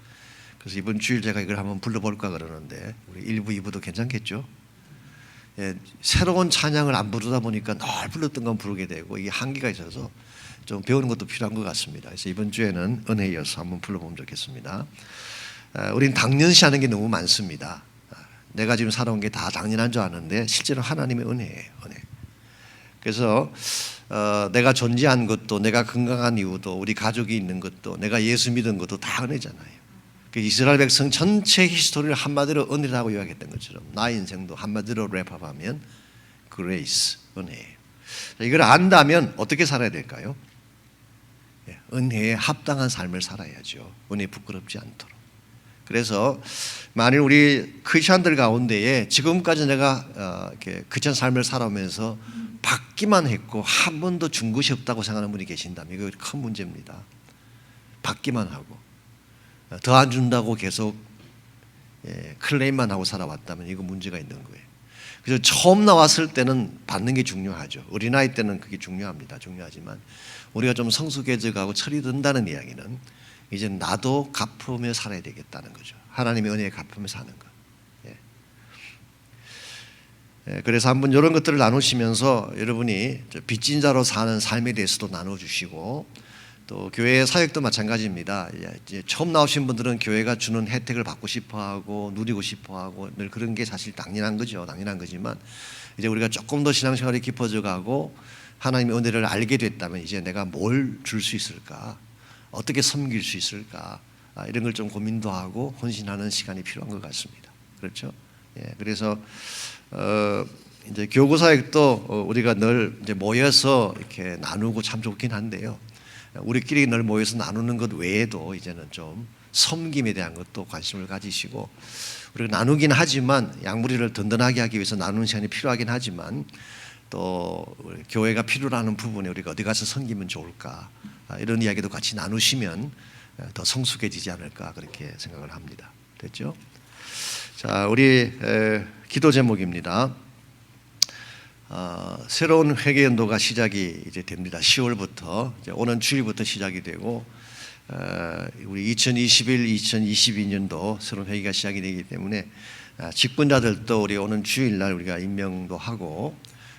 그래서 이번 주일 제가 이걸 한번 불러볼까 그러는데 우리 1부, 2부도 괜찮겠죠? 새로운 찬양을 안 부르다 보니까 늘 불렀던 건 부르게 되고 이게 한계가 있어서 좀 배우는 것도 필요한 것 같습니다. 그래서 이번 주에는 은혜였소 한번 불러보면 좋겠습니다. 우린 당연시 하는 게 너무 많습니다. 내가 지금 살아온 게 다 당연한 줄 아는데 실제로 하나님의 은혜예요. 은혜. 그래서 내가 존재한 것도, 내가 건강한 이유도, 우리 가족이 있는 것도, 내가 예수 믿은 것도 다 은혜잖아요. 그 이스라엘 백성 전체 히스토리를 한마디로 은혜라고 요약했던 것처럼 나의 인생도 한마디로 랩업하면 그레이스, 은혜예요. 이걸 안다면 어떻게 살아야 될까요? 은혜에 합당한 삶을 살아야죠. 은혜에 부끄럽지 않도록. 그래서 만일 우리 크리스천들 가운데에 지금까지 내가 이렇게 크리스천 삶을 살아오면서 받기만 했고 한 번도 준 것이 없다고 생각하는 분이 계신다면 이거 큰 문제입니다. 받기만 하고 더 안 준다고 계속 클레임만 하고 살아왔다면 이거 문제가 있는 거예요. 그래서 처음 나왔을 때는 받는 게 중요하죠. 어린아이 때는 그게 중요합니다. 중요하지만 우리가 좀 성숙해져가고 철이 든다는 이야기는 이제 나도 갚으며 살아야 되겠다는 거죠. 하나님의 은혜에 갚으며 사는 것. 그래서 한번 이런 것들을 나누시면서 여러분이 빚진 자로 사는 삶에 대해서도 나눠주시고 또 교회 사역도 마찬가지입니다. 이제 처음 나오신 분들은 교회가 주는 혜택을 받고 싶어하고 누리고 싶어하고 늘 그런 게 사실 당연한 거죠. 당연한 거지만 이제 우리가 조금 더 신앙생활이 깊어져가고 하나님의 은혜를 알게 됐다면 이제 내가 뭘 줄 수 있을까? 어떻게 섬길 수 있을까? 이런 걸 좀 고민도 하고 헌신하는 시간이 필요한 것 같습니다. 그렇죠? 그래서 이제 교구 사역도 우리가 늘 이제 모여서 이렇게 나누고 참 좋긴 한데요. 우리끼리 늘 모여서 나누는 것 외에도 이제는 좀 섬김에 대한 것도 관심을 가지시고, 우리가 나누긴 하지만 양무리를 든든하게 하기 위해서 나누는 시간이 필요하긴 하지만 또 교회가 필요로 하는 부분에 우리가 어디 가서 섬기면 좋을까, 이런 이야기도 같이 나누시면 더 성숙해지지 않을까 그렇게 생각을 합니다. 됐죠? 자, 우리 기도 제목입니다. 새로운 회개 연도가 시작이 이제 됩니다. 10월부터 이제 오는 주일부터 시작이 되고, 우리 2021, 2022년도 새로운 회개가 시작이 되기 때문에 직분자들도 우리 오는 주일날 우리가 임명도 하고,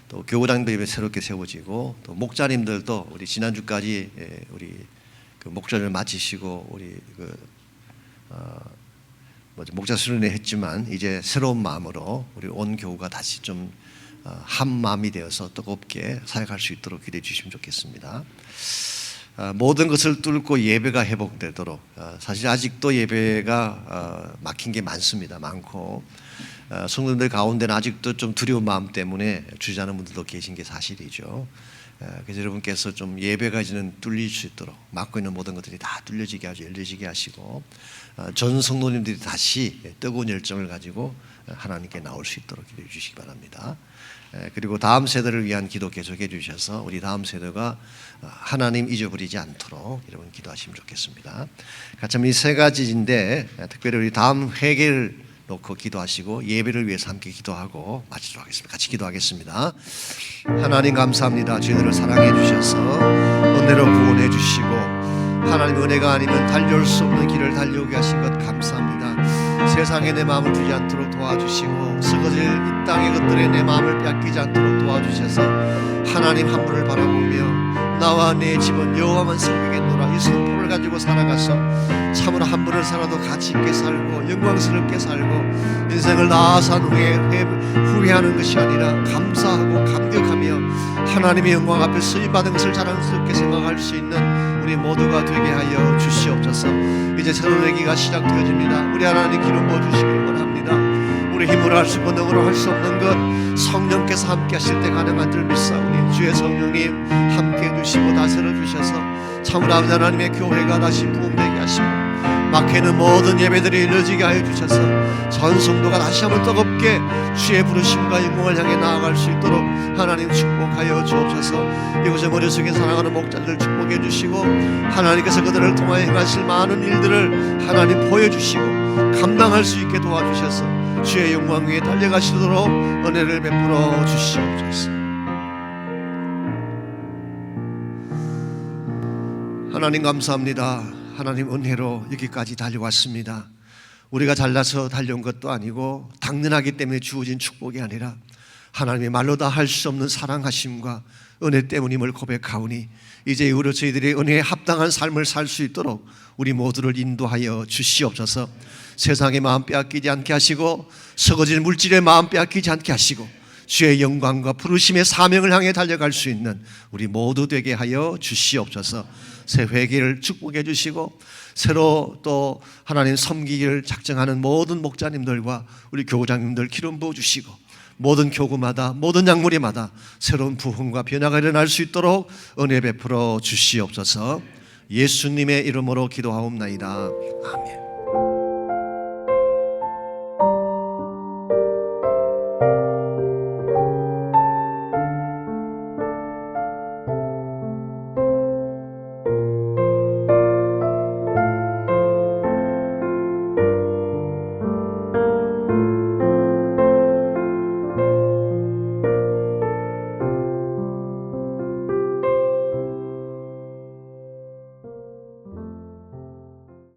또 교우당들이 새롭게 세워지고, 또 목자님들도 우리 지난주까지 우리 그 목전을 마치시고 우리 목자 수련회 했지만 이제 새로운 마음으로 우리 온 교우가 다시 좀 한 마음이 되어서 뜨겁게 사역할 수 있도록 기도해 주시면 좋겠습니다. 모든 것을 뚫고 예배가 회복되도록, 사실 아직도 예배가 막힌 게 많습니다. 많고 성도들 가운데는 아직도 좀 두려운 마음 때문에 주지 않은 분들도 계신 게 사실이죠. 그래서 여러분께서 좀 예배가 이제는 뚫릴 수 있도록, 막고 있는 모든 것들이 다 뚫려지게 하시고 열려지게 하시고, 전 성도님들이 다시 뜨거운 열정을 가지고 하나님께 나올 수 있도록 기도해 주시기 바랍니다. 그리고 다음 세대를 위한 기도 계속해 주셔서 우리 다음 세대가 하나님 잊어버리지 않도록 여러분 기도하시면 좋겠습니다. 같이 이 세 가지인데, 특별히 우리 다음 회개를 놓고 기도하시고 예배를 위해서 함께 기도하고 마치도록 하겠습니다. 같이 기도하겠습니다. 하나님 감사합니다. 저희들을 사랑해 주셔서 은혜로 구원해 주시고, 하나님 은혜가 아니면 달려올 수 없는 길을 달려오게 하신 것 감사합니다. 세상에 내 마음을 두지 않도록 도와주시고, 썩어질 이 땅의 것들에 내 마음을 빼앗기지 않도록 도와주셔서 하나님 한 분을 바라보며 나와 내 집은 여호와만 섬기겠노라, 이 선포를 가지고 살아가서 참으로 한 분을 살아도 가치 있게 살고 영광스럽게 살고, 인생을 나아산 후에 후회하는 것이 아니라 감사하고 감격하며 하나님의 영광 앞에 쓰임받은 것을 자랑스럽게 생각할 수 있는 우리 모두가 되게 하여 주시옵소서. 이제 새로운 회개가 시작되어집니다. 우리 하나님 기름 부어주시기를 원합니다. 우리 힘으로 할 수 있고 능으로 할 수 없는 것 성령께서 함께 하실 때 가능한 줄 믿사오니, 주의 성령님 함께 해주시고 다스려 주셔서 참으로 아버지 하나님의 교회가 다시 부흥되게 하시고, 막히는 모든 예배들이 이루어지게 하여 주셔서 전 성도가 다시 한번 뜨겁게 주의 부르심과 영광을 향해 나아갈 수 있도록 하나님 축복하여 주옵소서. 이곳에 머릿속에 사랑하는 목자들을 축복해 주시고, 하나님께서 그들을 통하여 행하실 많은 일들을 하나님 보여주시고 감당할 수 있게 도와주셔서 주의 영광 위에 달려가시도록 은혜를 베풀어 주시옵소서. 하나님 감사합니다. 하나님 은혜로 여기까지 달려왔습니다. 우리가 잘나서 달려온 것도 아니고 당연하기 때문에 주어진 축복이 아니라 하나님의 말로 다 할 수 없는 사랑하심과 은혜 때문임을 고백하오니, 이제 이후로 저희들이 은혜에 합당한 삶을 살 수 있도록 우리 모두를 인도하여 주시옵소서. 세상의 마음 빼앗기지 않게 하시고, 썩어질 물질의 마음 빼앗기지 않게 하시고, 주의 영광과 부르심의 사명을 향해 달려갈 수 있는 우리 모두 되게 하여 주시옵소서. 새 회개를 축복해 주시고, 새로 또 하나님 섬기기를 작정하는 모든 목자님들과 우리 교우장님들 기름 부어 주시고, 모든 교구마다 모든 양무리마다 새로운 부흥과 변화가 일어날 수 있도록 은혜 베풀어 주시옵소서. 예수님의 이름으로 기도하옵나이다. 아멘.